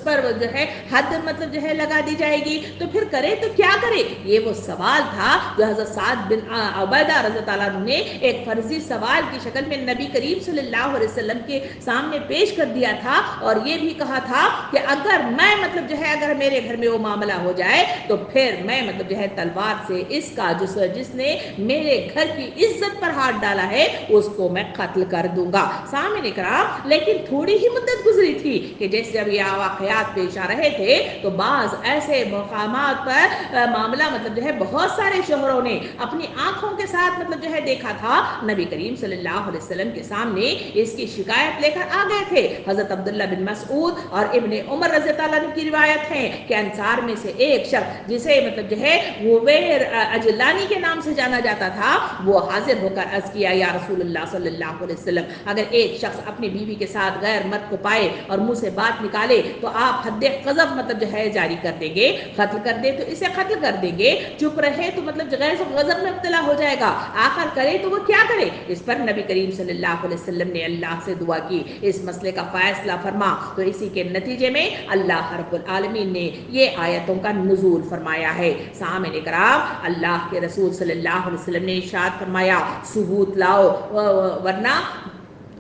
پر جو ہے حد مطلب جو ہے لگا دی جائے گی، تو پھر کرے تو کیا کرے؟ یہ وہ سوال تھا جو حضرت سعد بن عبیدہ رضی اللہ عنہ نے ایک فرضی سوال کی شکل میں نبی کریم صلی اللہ علیہ وسلم کے سامنے پیش کر دیا تھا، اور یہ بھی کہا تھا کہ اگر میں مطلب جو ہے اگر میرے گھر میں وہ معاملہ ہو جائے تو پھر میں مطلب جو ہے تلوار سے اس کا جس نے میرے گھر کی عزت پر ہاتھ ڈالا ہے اس کو میں قتل کر دوں گا۔ سامعین اکرام، لیکن تھوڑی ہی مدت گزری تھی کہ جیسے جب یہ واقعات پیش آ رہے تھے تو بعض ایسے مقامات پر معاملہ مطلب جو ہے بہت سارے شوہروں نے اپنی آنکھوں کے ساتھ مطلب جو ہے دیکھا تھا، نبی کریم صلی اللہ علیہ وسلم کے سامنے اس کی شکایت لے کر آ گئے تھے۔ حضرت عبداللہ بن مسعود اور ابن عمر رضی اللہ عنہ کی روایت ہے کہ انصار میں سے ایک شخص جسے مطلب جو ہے غویر اجلانی کے نام سے جانا جاتا تھا، وہ حاضر ہو کر عرض کیا، یا رسول اللہ صلی اللہ علیہ وسلم، اگر ایک شخص اپنی بیوی کے ساتھ غیر مرد کو پائے اور منہ سے بات نکالے تو آپ حد قذف مطلب جو ہے جاری کر دیں گے؟ قتل کر دے تو اسے قتل کر دیں گے، چپ رہے تو مطلب غضب میں مبتلا ہو جائے گا، آخر کرے تو وہ کیا کرے؟ اس پر نبی کریم صلی اللہ علیہ وسلم نے اللہ سے دعا کی، اس مسئلے کا فیصلہ فرما۔ تو اسی کے نتیجے میں اللہ رب العالمین نے یہ آیتوں کا نزول فرمایا ہے۔ سامعین کرام، اللہ کے رسول صلی اللہ علیہ وسلم نے ارشاد فرمایا، ثبوت لاؤ ورنہ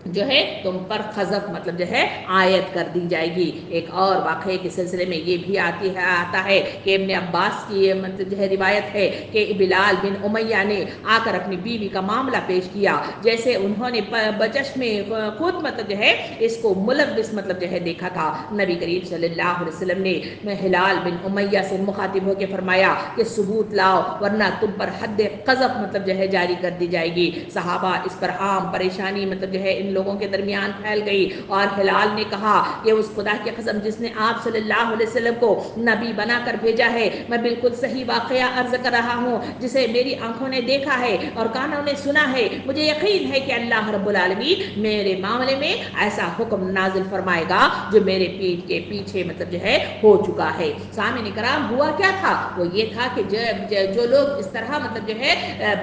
جو ہے تم پر قذف مطلب جو ہے عائد کر دی جائے گی۔ ایک اور واقعے کے سلسلے میں یہ بھی آتا ہے کہ ابن عباس کی مطلب جو ہے روایت ہے کہ بلال بن امیہ نے آ کر اپنی بیوی کا معاملہ پیش کیا، جیسے انہوں نے بچش میں خود مطلب جو ہے اس کو ملوث مطلب جو ہے دیکھا تھا۔ نبی کریم صلی اللہ علیہ وسلم نے ہلال بن امیہ سے مخاطب ہو کے فرمایا کہ ثبوت لاؤ ورنہ تم پر حد قذف مطلب جو ہے جاری کر دی جائے گی۔ صحابہ اس پر عام پریشانی مطلب جو ہے ان لوگوں کے درمیان پھیل گئی اور ہلال نے کہا کہ اس خدا کی قسم جس نے آپ صلی اللہ علیہ وسلم کو نبی بنا کر بھیجا ہے، میں بالکل صحیح واقعہ عرض کر رہا ہوں جسے میری آنکھوں نے دیکھا ہے اور کانوں نے سنا ہے، مجھے یقین ہے کہ اللہ رب العالمین میرے معاملے میں ایسا حکم نازل فرمائے گا جو میرے پیٹھ کے پیچھے مطلب جو ہے ہو چکا ہے۔ سامعین کرام، ہوا کیا تھا؟ وہ یہ تھا کہ جو لوگ اس طرح مطلب جو ہے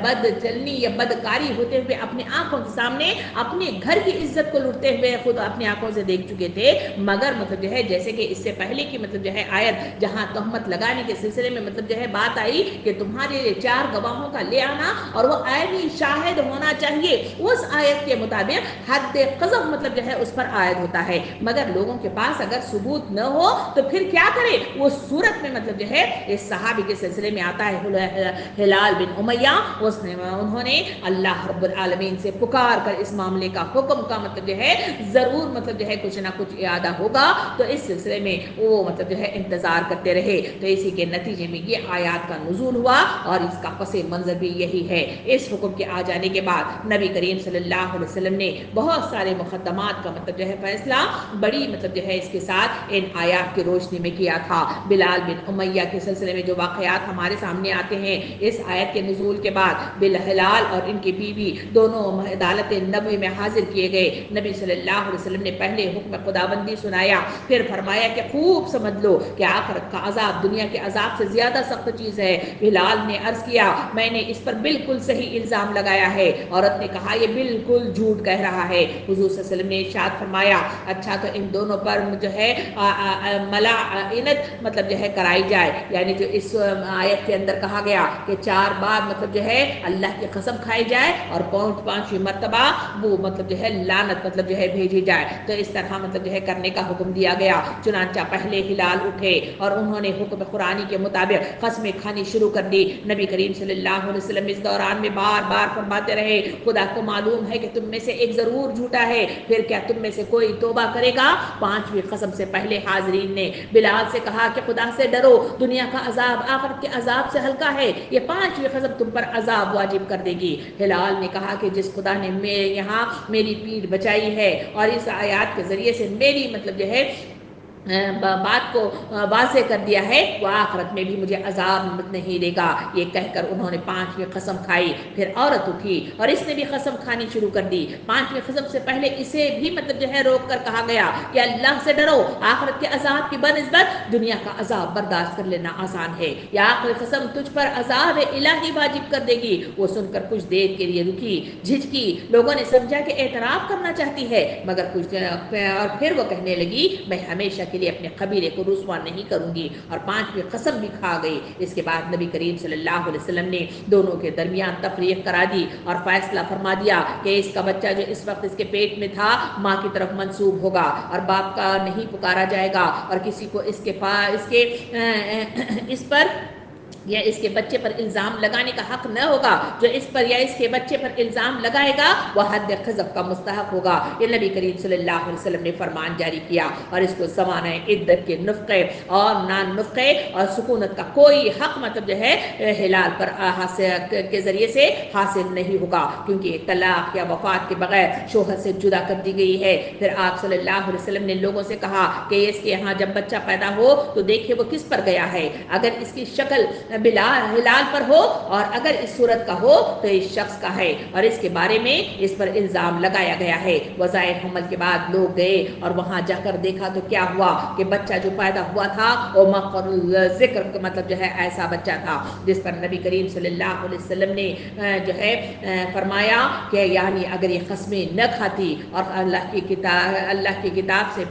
بد چلنی یا بدکاری ہوتے ہوئے اپنے آنکھوں کے سامنے اپنے گھر کی عزت کو لوٹتے ہوئے خود اپنی آنکھوں سے دیکھ چکے تھے، مگر مطلب جو ہے جیسے کہ اس سے پہلے کی مطلب جو ہے آیت جہاں تہمت لگانے کے سلسلے میں مطلب جو ہے بات آئی کہ تمہارے 4 گواہوں کا لے آنا اور وہ عینی شاہد ہونا چاہیے، اس آیت کے مطابق حد قذف مطلب جو ہے اس پر عائد ہوتا ہے، مگر لوگوں کے پاس اگر ثبوت نہ ہو تو پھر کیا کرے؟ وہ صورت میں مطلب جو ہے اس صحابی کے سلسلے میں آتا ہے ہلال بن امیہ، انہوں نے اللہ رب العالمین سے پکار کر اس معاملے کا حکم کا مطلب جو ہے ضرور مطلب جو ہے کچھ نہ کچھ ارادہ ہوگا، تو اس سلسلے میں وہ مطلب جو ہے انتظار کرتے رہے، تو اسی کے نتیجے میں یہ آیات کا نزول ہوا اور اس کا پس منظر بھی یہی ہے۔ اس حکم کے آ جانے کے بعد نبی کریم صلی اللہ علیہ وسلم نے بہت سارے مقدمات کا مطلب جو ہے فیصلہ بڑی مطلب جو ہے اس کے ساتھ ان آیات کی روشنی میں کیا تھا۔ بلال بن امیہ کے سلسلے میں جو واقعات ہمارے سامنے آتے ہیں اس آیت کے نزول کے بعد، بلال اور ان کی بیوی دونوں عدالت نبوی میں حاضر کیے گئے۔ نبی صلی اللہ علیہ وسلم نے پہلے حکم خداوندی سنایا، پھر فرمایا کہ خوب سمجھ لو کہ آخرت کا عذاب دنیا کے عذاب سے زیادہ سخت چیز ہے۔ بلال نے عرض کیا، میں نے اس پر بالکل صحیح الزام لگایا ہے۔ عورت نے کہا، یہ بالکل جھوٹ کہہ رہا ہے۔ حضور صلی اللہ علیہ وسلم نے ارشاد فرمایا، اچھا تو ان دونوں پر جو ہے ملعنت مطلب جو ہے کرائی جائے، یعنی جو اس آیت کے اندر کہا گیا کہ 4 بار مطلب جو ہے اللہ کی قسم کھائی جائے اور 5ویں مرتبہ وہ مطلب جو ہے لعنت مطلب جو ہے بھیجی جائے، تو اس طرح مطلب جو ہے کرنے کا حکم دیا گیا۔ چنانچہ پہلے ہلال اٹھے اور انہوں نے حکم قرآنی کے مطابق قسمیں کھانی شروع کر دی۔ نبی کریم صلی اللہ علیہ وسلم اس دوران میں بار بار فرماتے رہے، خدا کو معلوم ہے کہ تم میں سے ایک ضرور جھوٹا ہے، پھر کیا تم میں سے کوئی توبہ کرے گا؟ 5ویں قسم سے پہلے حاضرین نے بلال سے کہا کہ خدا سے ڈرو، دنیا کا عذاب آخرت کے عذاب سے ہلکا ہے، یہ 5ویں قسم تم پر عذاب واجب کر دے گی۔ ہلال نے کہا کہ جس خدا نے یہاں میری پیٹھ بچائی ہے اور اس آیات کے ذریعے سے میری مطلب جو ہے بات کو واضح کر دیا ہے، وہ آخرت میں بھی مجھے عذاب نہیں دے گا۔ یہ کہہ کر انہوں نے 5ویں قسم کھائی۔ پھر عورت اٹھی اور اس نے بھی قسم کھانی شروع کر دی۔ 5ویں قسم سے پہلے اسے بھی مطلب جو ہے روک کر کہا گیا کہ اللہ سے ڈرو، آخرت کے عذاب کی بنسبت دنیا کا عذاب برداشت کر لینا آسان ہے، یا آخری قسم تجھ پر عذاب الہی واجب کر دے گی۔ وہ سن کر کچھ دیر کے لیے رکی، جھجکی، لوگوں نے سمجھا کہ اعتراف کرنا چاہتی ہے، مگر کچھ اور پھر وہ کہنے لگی، میں ہمیشہ کے لیے اپنے قبیلے کو رسوا نہیں کروں گی، اور 5ویں قسم بھی کھا گئی۔ اس کے بعد نبی کریم صلی اللہ علیہ وسلم نے دونوں کے درمیان تفریق کرا دی اور فیصلہ فرما دیا کہ اس کا بچہ جو اس وقت اس کے پیٹ میں تھا ماں کی طرف منسوب ہوگا اور باپ کا نہیں پکارا جائے گا، اور کسی کو اس پر یا اس کے بچے پر الزام لگانے کا حق نہ ہوگا۔ جو اس پر یا اس کے بچے پر الزام لگائے گا وہ حد قذف کا مستحق ہوگا۔ یہ نبی کریم صلی اللہ علیہ وسلم نے فرمان جاری کیا، اور اس کو زمانہ عدت کے نفقے اور نان نفقے اور سکونت کا کوئی حق مطلب جو ہے ہلال پر کے ذریعے سے حاصل نہیں ہوگا، کیونکہ طلاق یا وفات کے بغیر شوہر سے جدا کر دی گئی ہے۔ پھر آپ صلی اللہ علیہ وسلم نے لوگوں سے کہا کہ اس کے یہاں جب بچہ پیدا ہو تو دیکھے وہ کس پر گیا ہے، اگر اس کی شکل ہلال پر ہو اور اگر اس صورت کا ہو تو اس شخص کا ہے، اور اس کے بارے میں اس پر الزام لگایا گیا ہے۔ وظائر حمل کے بعد لوگ گئے اور وہاں جا کر دیکھا تو کیا ہوا کہ بچہ جو پیدا ہوا تھا وہ مقر ذکر مطلب جو ہے ایسا بچہ تھا جس پر نبی کریم صلی اللہ علیہ وسلم نے جو ہے فرمایا کہ یعنی اگر یہ قسمیں نہ کھاتی اور اللہ کی کتاب سے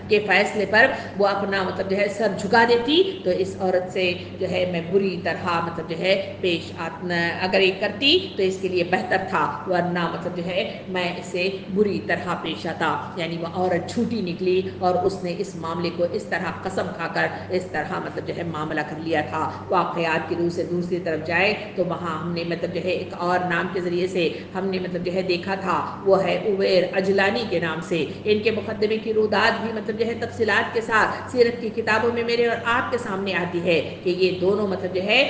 کے فیصلے پر وہ اپنا مطلب جو ہے سر جھکا دیتی تو اس عورت سے جو ہے میں بری طرح مطلب جو ہے پیش اگر یہ کرتی تو اس کے لیے بہتر تھا، ورنہ مطلب جو ہے میں اسے بری طرح پیش آتا۔ یعنی وہ عورت جھوٹی نکلی اور اس نے اس معاملے کو اس طرح قسم کھا کر اس طرح مطلب جو ہے معاملہ کر لیا تھا۔ واقعات کی روح سے دوسری طرف جائے تو وہاں ہم نے مطلب جو ہے ایک اور نام کے ذریعے سے ہم نے مطلب جو ہے دیکھا تھا، وہ ہے عویر اجلانی کے نام سے۔ ان کے مقدمے کی رودات بھی مطلب جو ہے تفصیلات کے ساتھ سیرت کی کتابوں میں میرے اور آپ کے سامنے آتی ہے کہ یہ دونوں مطلب جو ہے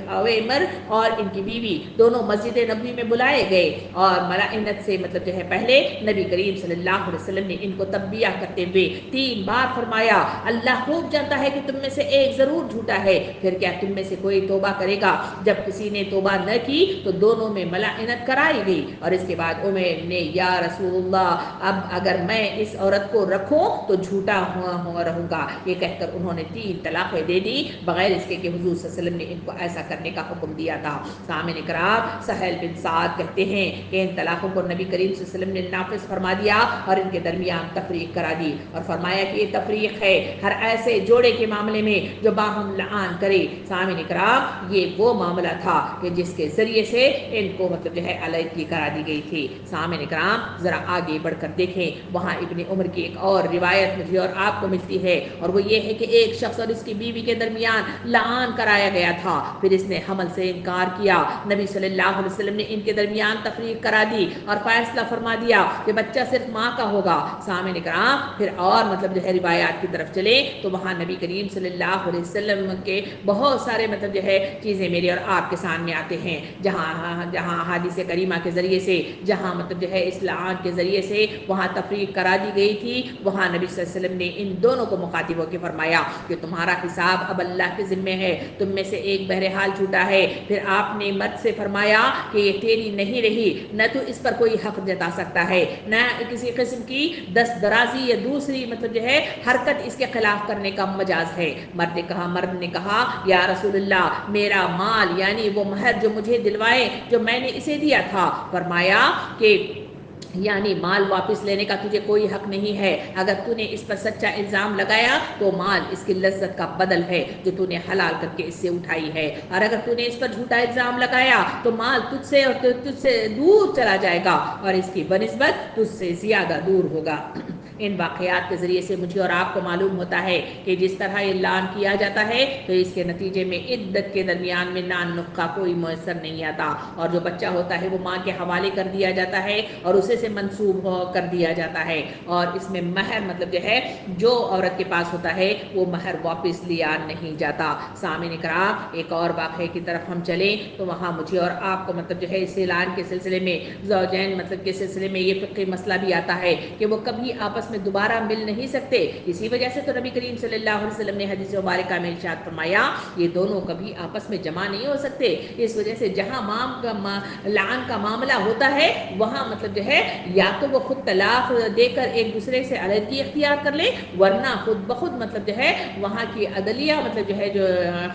اویمر اور ان کی بیوی دونوں مسجد نبوی میں بلائے گئے اور ملائنت سے مطلب جو ہے پہلے نبی کریم صلی اللہ علیہ وسلم نے ان کو تنبیہ کرتے ہوئے 3 بار فرمایا اللہ خوب جانتا ہے کہ تم میں سے ایک ضرور جھوٹا ہے، پھر کیا تم میں سے کوئی توبہ کرے گا؟ جب کسی نے توبہ نہ کی تو دونوں میں ملائنت کرائی گئی اور اس کے بعد عمیر نے یا رسول اللہ اب اگر میں اس عورت کو رکھوں تو جھوٹا ہوا رہوں گا، یہ کہہ کر انہوں نے 3 طلاقیں دے دی بغیر اس کے کہ حضور صلی اللہ علیہ وسلم نے ان کو ایسا کرنے کا حکم دیا تھا۔ سامعین کرام، سہل بن سعد کہتے ہیں کہ ان طلاقوں کو نبی کریم صلی اللہ علیہ وسلم نے نافذ فرما دیا اور ان کے درمیان تفریق کرا دی اور فرمایا کہ یہ تفریق ہے ہر ایسے جوڑے کے معاملے میں جو باہم لعان کرے۔ سامعین کرام، یہ وہ معاملہ تھا کہ جس کے ذریعے سے ان کو مطلب جو ہے علیحدگی کرا دی گئی تھی۔ سامعین کرام، ذرا آگے بڑھ کر دیکھیں، وہاں ابن عمر کی ایک اور روایت مجھے اور آپ کو ملتی ہے اور وہ یہ ہے کہ ایک شخص اور اس کی بیوی کے درمیان لعان کرایا گیا تھا، پھر اس نے حمل سے انکار کیا، نبی صلی اللہ علیہ وسلم نے ان کے درمیان تفریق کرا دی اور فیصلہ فرما دیا کہ بچہ صرف ماں کا ہوگا۔ سامعین کرام، پھر اور مطلب جو ہے روایات کی طرف چلیں تو وہاں نبی کریم صلی اللہ علیہ وسلم کے بہت سارے مطلب جو ہے چیزیں میرے اور آپ کے سامنے آتے ہیں، جہاں حدیث کریمہ کے ذریعے سے جہاں مطلب جو ہے اس لعان کے ذریعے سے وہاں تفریق کرا دی گئی تھی، وہاں نبی صلی اللہ علیہ وسلم نے ان دونوں کو مخاطب ہو کے فرمایا کہ تمہارا حساب اب اللہ کے ذمے ہے، تم میں سے ایک بہرحال جھوٹا ہے۔ پھر آپ نے مرد سے فرمایا کہ یہ تیری نہیں رہی، نہ تو اس پر کوئی حق جتا سکتا ہے، نہ کسی قسم کی دست درازی یا دوسری مطلب جو ہے حرکت اس کے خلاف کرنے کا مجاز ہے۔ مرد نے کہا یا رسول اللہ میرا مال یعنی وہ مہر جو مجھے دلوائے جو میں نے اسے دیا تھا، فرمایا کہ یعنی مال واپس لینے کا تجھے کوئی حق نہیں ہے، اگر تو نے اس پر سچا الزام لگایا تو مال اس کی لذت کا بدل ہے جو تو نے حلال کر کے اس سے اٹھائی ہے، اور اگر تو نے اس پر جھوٹا الزام لگایا تو مال تجھ سے دور چلا جائے گا اور اس کی بنسبت تجھ سے زیادہ دور ہوگا۔ ان واقعات کے ذریعے سے مجھے اور آپ کو معلوم ہوتا ہے کہ جس طرح یہ لعان کیا جاتا ہے تو اس کے نتیجے میں عدت کے درمیان میں نان نقہ کوئی میسر نہیں آتا اور جو بچہ ہوتا ہے وہ ماں کے حوالے کر دیا جاتا ہے اور اسے سے منسوب کر دیا جاتا ہے، اور اس میں مہر مطلب جو ہے جو عورت کے پاس ہوتا ہے وہ مہر واپس لیا نہیں جاتا۔ سامعین کرام، ایک اور واقعے کی طرف ہم چلیں تو وہاں مجھے اور آپ کو مطلب جو ہے اس اعلان کے سلسلے میں زوجین مطلب کے سلسلے میں یہ فقہی مسئلہ بھی آتا ہے کہ وہ کبھی آپس میں دوبارہ مل نہیں سکتے، اسی وجہ سے تو نبی کریم صلی اللہ علیہ وسلم نے حدیث مبارکہ میں ارشاد فرمایا یہ دونوں کبھی آپس میں جمع نہیں ہو سکتے۔ اس وجہ سے جہاں لعان کا معاملہ ہوتا ہے وہاں مطلب جو ہے یا تو وہ خود طلاق دے کر ایک دوسرے سے علیحدگی اختیار کر لے، ورنہ خود بخود مطلب جو ہے وہاں کی عدلیہ مطلب جو ہے جو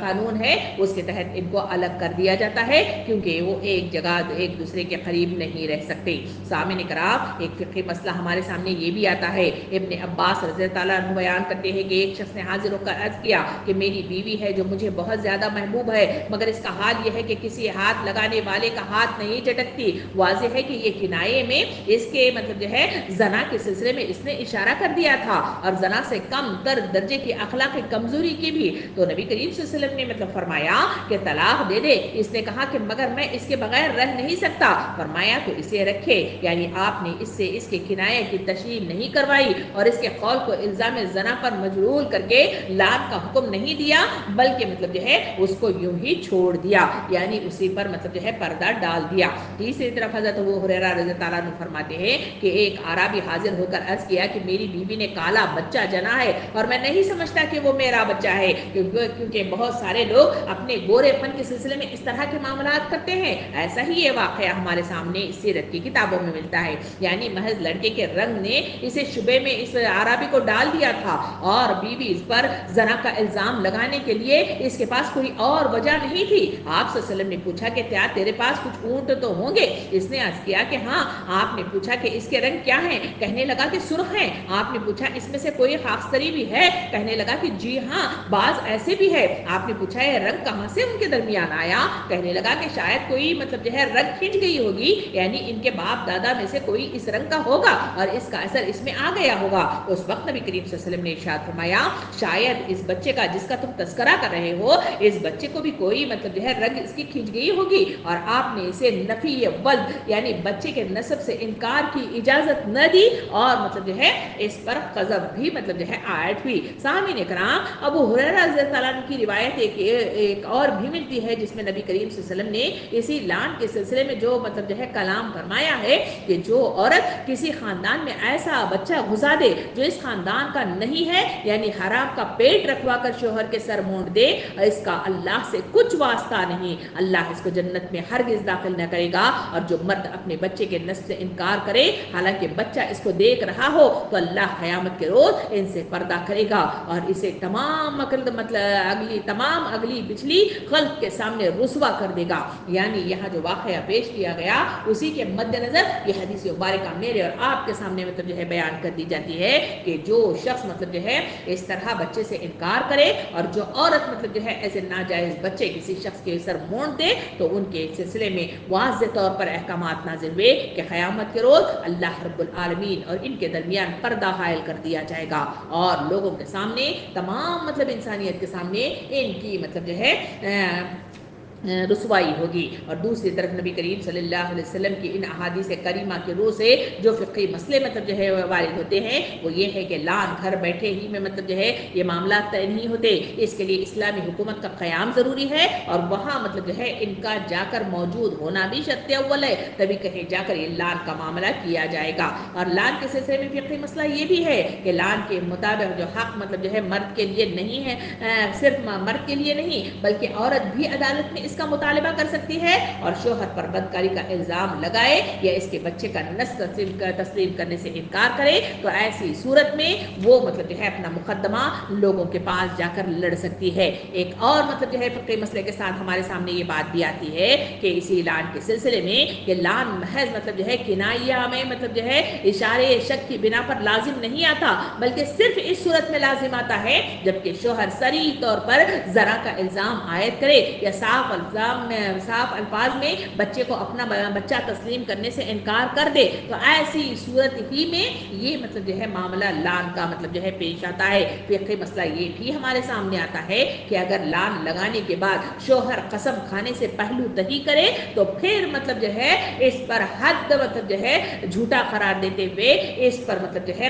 قانون ہے اس کے تحت ان کو الگ کر دیا جاتا ہے کیونکہ وہ ایک جگہ ایک دوسرے کے قریب نہیں رہ سکتے۔ سامعین کرام، ایک فقہی مسئلہ ہمارے سامنے یہ بھی آتا ہے، ابن عباس رضی اللہ عنہ بیان کرتے ہیں کہ ایک شخص نے حاضر ہو کر عرض کیا کہ میری بیوی ہے جو مجھے بہت زیادہ محبوب ہے، مگر اس کا حال یہ ہے کہ کسی ہاتھ لگانے والے کا ہاتھ نہیں چٹکتی۔ واضح ہے کہ یہ کنائے میں اس کے مطلب جو ہے زنا کے سلسلے میں اس نے اشارہ کر دیا تھا اور زنا سے کم تر درجے کی اخلاقی کمزوری کی بھی، تو نبی کریم صلی اللہ علیہ وسلم نے مطلب فرمایا کہ طلاق دے دے۔ اس نے کہا کہ مگر میں اس کے بغیر رہ نہیں سکتا، فرمایا تو اسے رکھے، یعنی آپ نے اس سے اس کے کنائے کی تشریح نہیں کروائی اور اس کے قول کو الزام زنا پر مجرور کر کے لعن کا حکم نہیں دیا، بلکہ مطلب جو ہے اس کو یوں ہی چھوڑ دیا، یعنی اسی پر مطلب جو ہے پردہ ڈال دیا۔ تیسری طرف حضرت ابو ہریرہ رضی اللہ عنہ فرماتے ہیں کہ ایک عربی حاضر ہو کر عرض کیا کہ میری بیوی نے کالا بچہ جنا ہے اور میں نہیں سمجھتا کہ وہ میرا بچہ ہے، کیونکہ بہت سارے لوگ اپنے گورے پن کے سلسلے میں اس طرح کے معاملات کرتے ہیں۔ ایسا ہی یہ واقعہ ہمارے سامنے اس سیرت کی کتابوں میں ملتا ہے، یعنی محض لڑکے کے رنگ نے اسے شبے میں اس عربی کو ڈال دیا تھا اور بیوی اس پر زنا کا الزام لگانے کے لیے اس کے پاس کوئی اور وجہ نہیں تھی۔ آپ صلی اللہ علیہ وسلم نے پوچھا کہ کیا تیرے پاس کچھ اونٹ تو ہوں گے؟ اس نے عرض کیا کہ ہاں۔ آپ نے پوچھا کہ اس کے رنگ کیا ہیں؟ کہنے لگا کہ سرخ ہیں۔ آپ نے پوچھا اس میں سے کوئی خاص تری بھی ہے؟ کہنے لگا کہ جی ہاں، بعض ایسے بھی ہے۔ آپ نے پوچھا یہ رنگ کہاں سے ان کے درمیان آیا؟ کہنے لگا کہ شاید کوئی مطلب جو ہے رنگ کھنچ گئی ہوگی، یعنی ان کے باپ دادا میں سے کوئی اس رنگ کا ہوگا اور اس کا اثر اس میں آ گیا ہوگا. اس وقت نبی کریم صلی اللہ علیہ وسلم نے ارشاد فرمایا شاید اس بچے کا جس کا تم تذکرہ کر رہے ہو اس بچے کو بھی کوئی مطلب جو ہے رگ اس کی کھنچ گئی ہوگی اور آپ نے اسے نفی ولد یعنی بچے کے نسب سے انکار کی اجازت نہ دی اور مطلب جو ہے اس پر قذف بھی مطلب جو ہے عائد ہوئی. سامعین کرام ابو ہریرہ رضی اللہ عنہ کی روایت ایک اور بھی ملتی ہے جس میں نبی کریم صلی اللہ علیہ وسلم نے اسی لعن کے سلسلے میں جو مطلب جو ہے کلام فرمایا ہے کہ جو عورت کسی خاندان میں ایسا بچہ گھسا دے جو اس خاندان کا نہیں ہے یعنی حرام کا پیٹ رکھوا کر شوہر کے سر مونڈ دے اس کا اللہ سے کچھ واسطہ نہیں. اللہ اس کو جنت میں ہرگز داخل نہ کرے گا. اور جو مرد اپنے بچے کے نسب سے انکار کرے حالانکہ بچہ اس کو دیکھ رہا ہو تو اللہ قیامت کے روز ان سے پردہ کرے گا اور اسے تمام اگلی پچھلی خلق کے سامنے رسوا کر دے گا. یعنی یہاں جو واقعہ پیش کیا گیا اسی کے مد نظر یہ حدیث مبارکہ میرے اور آپ کے سامنے مطلب جو ہے بیان کر دی جاتی ہے کہ جو شخص مطلب جو ہے اس طرح بچے سے انکار کرے اور جو عورت مطلب جو ہے ایسے ناجائز بچے کسی شخص کے سر مونڈ دے تو ان کے سلسلے میں واضح طور پر احکامات نازل ہوئے کہ قیامت کے روز اللہ رب العالمین اور ان کے درمیان پردہ حائل کر دیا جائے گا اور لوگوں کے سامنے تمام مطلب انسانیت کے سامنے ان کی مطلب جو ہے رسوائی ہوگی. اور دوسری طرف نبی کریم صلی اللہ علیہ وسلم کی ان احادیث کریمہ کے روح سے جو فقہی مسئلے مطلب جو ہے وارد ہوتے ہیں وہ یہ ہے کہ لعن گھر بیٹھے ہی میں مطلب جو ہے یہ معاملات طے نہیں ہوتے. اس کے لیے اسلامی حکومت کا قیام ضروری ہے اور وہاں مطلب جو ہے ان کا جا کر موجود ہونا بھی شرط اول ہے تبھی کہیں جا کر یہ لعن کا معاملہ کیا جائے گا. اور لعن کے سلسلے میں فقہی مسئلہ یہ بھی ہے کہ لعن کے مطابق جو حق مطلب جو ہے مرد کے لیے نہیں ہے صرف مرد کے لیے نہیں بلکہ عورت بھی عدالت میں اس کا مطالبہ کر سکتی ہے اور شوہر پر بدکاری کا الزام لگائے یا اس کے بچے کا نسل تسلیم کرنے سے انکار کرے تو ایسی صورت میں وہ مطلب جو ہے اپنا مقدمہ لوگوں کے پاس جا کر لڑ سکتی ہے. ایک اور مطلب جو ہے فقہی مسئلے کے ساتھ ہمارے سامنے یہ بات بھی آتی ہے کہ اسی لعن کے سلسلے میں کہ لعن محض مطلب جو ہے کنایہ میں مطلب جو ہے اشارے شک کی بنا پر لازم نہیں آتا بلکہ صرف اس صورت میں لازم آتا ہے جبکہ شوہر صریح طور پر زنا کا الزام عائد کرے یا صاف الفاظ میں بچے کو اپنا بچہ تسلیم کرنے سے انکار کر دے تو ایسی صورت ہی میں یہ مطلب جو ہے معاملہ لعن کا مطلب جو ہے پیش آتا ہے. فقہی مسئلہ یہ بھی ہمارے سامنے آتا ہے کہ اگر لعن لگانے کے بعد شوہر قسم کھانے سے پہلو تہی کرے تو پھر مطلب جو ہے اس پر حد مطلب جو ہے جھوٹا قرار دیتے ہوئے اس پر مطلب جو ہے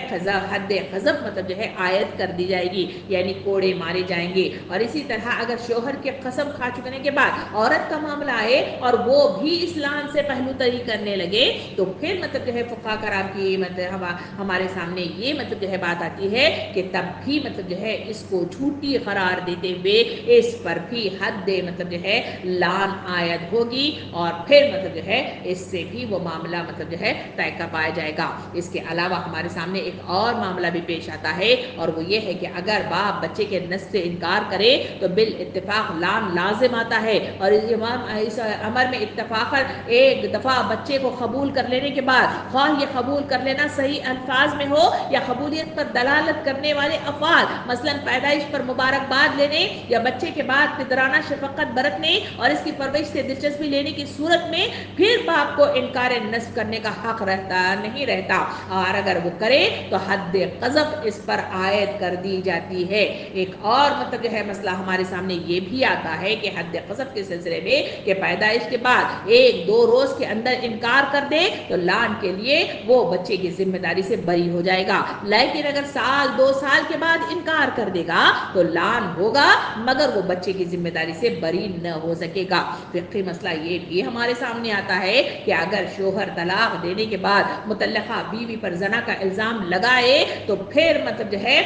حد قذف مطلب جو ہے عائد کر دی جائے گی یعنی کوڑے مارے جائیں گے. اور اسی طرح اگر شوہر کے قسم کھا چکنے کے بعد عورت کا معاملہ آئے اور وہ بھی اس لعن سے پہلو تہی کرنے لگے تو پھر مطلب جو ہے فقہاء کرام کی مطلب ہمارے سامنے یہ مطلب جو ہے بات آتی ہے کہ تب بھی مطلب جو ہے اس کو جھوٹی قرار دیتے ہوئے اس پر بھی حد مطلب جو ہے لعن عائد ہوگی اور پھر مطلب جو ہے اس سے بھی وہ معاملہ مطلب جو ہے طے کر پایا جائے گا. اس کے علاوہ ہمارے سامنے ایک اور معاملہ بھی پیش آتا ہے اور وہ یہ ہے کہ اگر باپ بچے کے نسب سے انکار کرے تو بالاتفاق لعن لازم آتا ہے اور اس امر میں اتفاقاً ایک دفعہ بچے کو قبول کر لینے کے بعد خواہ یہ قبول کر لینا صحیح الفاظ میں ہو یا قبولیت پر دلالت کرنے والے افعال مثلا پیدائش پر مبارکباد لینے یا بچے کے بعد پدرانہ شفقت برتنے اور اس کی پرورش سے دلچسپی لینے کی صورت میں پھر باپ کو انکار نسب کرنے کا حق نہیں رہتا اور اگر وہ کرے تو حد قذف اس پر عائد کر دی جاتی ہے. ایک اور مطلب جو ہے مسئلہ ہمارے سامنے یہ بھی آتا ہے کہ حد قذف کے سلسلے میں کہ پیدائش کے بعد 1-2 روز کے اندر انکار کر دے تو لعن کے لیے وہ بچے کی ذمہ داری سے بری ہو جائے گا لیکن اگر 1-2 سال کے بعد انکار کر دے گا تو لعن ہوگا مگر وہ بچے کی ذمہ داری سے بری نہ ہو سکے گا. فقہی مسئلہ یہ بھی ہمارے سامنے آتا ہے کہ اگر شوہر طلاق دینے کے بعد متعلقہ بیوی پر زنا کا الزام لگائے تو پھر مطلب جو ہے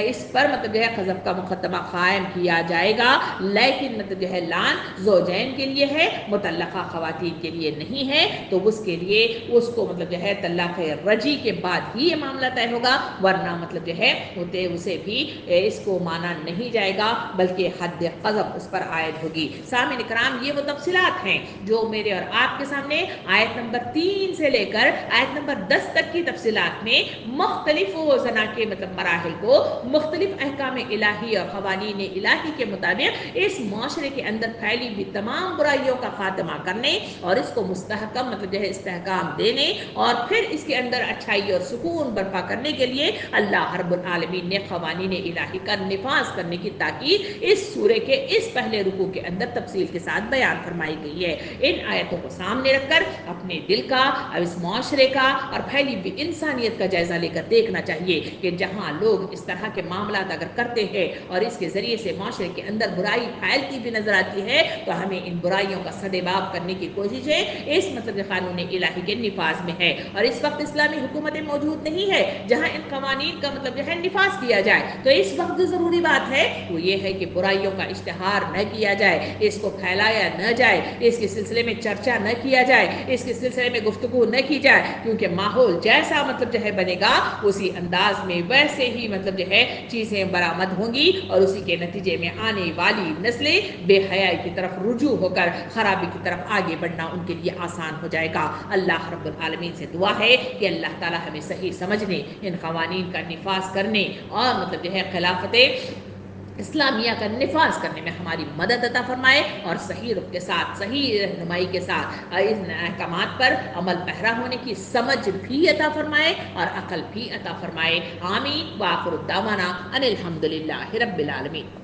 اس پر مطلب جو ہے قذف کا مقدمہ قائم کیا جائے گا لیکن مطلب جو ہے لعن زوجین کے لیے ہے متعلقہ خواتین کے لیے نہیں ہے تو اس کے لیے اس کو مطلب جو ہے طلاق رجعی کے بعد ہی یہ معاملہ طے ہوگا ورنہ مطلب جو ہے اسے بھی اس کو مانا نہیں جائے گا بلکہ حد قذف اس پر عائد ہوگی. سامعین اکرام یہ وہ تفصیلات ہیں جو میرے اور آپ کے سامنے آیت نمبر 3 سے لے کر آیت نمبر 10 تک کی تفصیلات میں مختلف زنا کے مطلب مراحل کو مختلف احکام الہی اور قوانین الہی کے مطابق اس معاشرے کے اندر پھیلی بھی تمام برائیوں کا خاتمہ کرنے اور اس کو مستحکم مطلب جو ہے استحکام دینے اور پھر اس کے اندر اچھائی اور سکون برپا کرنے کے لیے اللہ رب العالمین نے قوانین الہی کا نفاذ کرنے کی تاکید اس سورے کے اس پہلے رکوع کے اندر تفصیل کے ساتھ بیان فرمائی گئی ہے۔ ان آیتوں کو سامنے رکھ کر اپنے دل کا اور اس معاشرے کا اور پھیلی ہوئی انسانیت کا جائزہ لے کر دیکھنا چاہیے کہ جہاں لوگ اس طرح کے معاملات اگر کرتے ہیں اور اس کے ذریعے سے معاشرے کے اندر برائی پھیلتی بھی نظر آتی ہے تو ہمیں ان برائیوں کا سدباب کرنے کی کوشش ہے اس مطلب قانون الہی کے نفاذ میں ہے۔ اور اس وقت اسلامی حکومتیں موجود نہیں ہے جہاں ان قوانین کا مطلب جو ہے نفاذ کیا جائے، تو اس وقت جو ضروری بات ہے وہ یہ ہے کہ برائیوں کا اشتہار نہ کیا جائے، اس کو پھیلایا نہ جائے، اس کے سلسلے میں چرچا نہ کیا جائے، اس کے سلسلے میں گفتگو نہ کی جائے، کیونکہ ماحول جیسا مطلب جو ہے بنے گا اسی انداز میں ویسے ہی مطلب جو ہے چیزیں برآمد ہوں گی اور اسی کے نتیجے میں آنے والی نسلیں بے حیائی کی طرف رجوع ہو کر خرابی کی طرف آگے بڑھنا ان کے لیے آسان ہو جائے گا۔ اللہ رب العالمین سے دعا ہے کہ اللہ تعالی ہمیں صحیح سمجھنے، ان قوانین کا نفاذ کرنے اور مطلب جو ہے خلافت اسلامیہ کا نفاذ کرنے میں ہماری مدد عطا فرمائے اور صحیح رخ کے ساتھ، صحیح رہنمائی کے ساتھ ان احکامات پر عمل پیرا ہونے کی سمجھ بھی عطا فرمائے اور عقل بھی عطا فرمائے۔ آمین۔ وآخر دعوانا ان الحمد للہ رب العالمین۔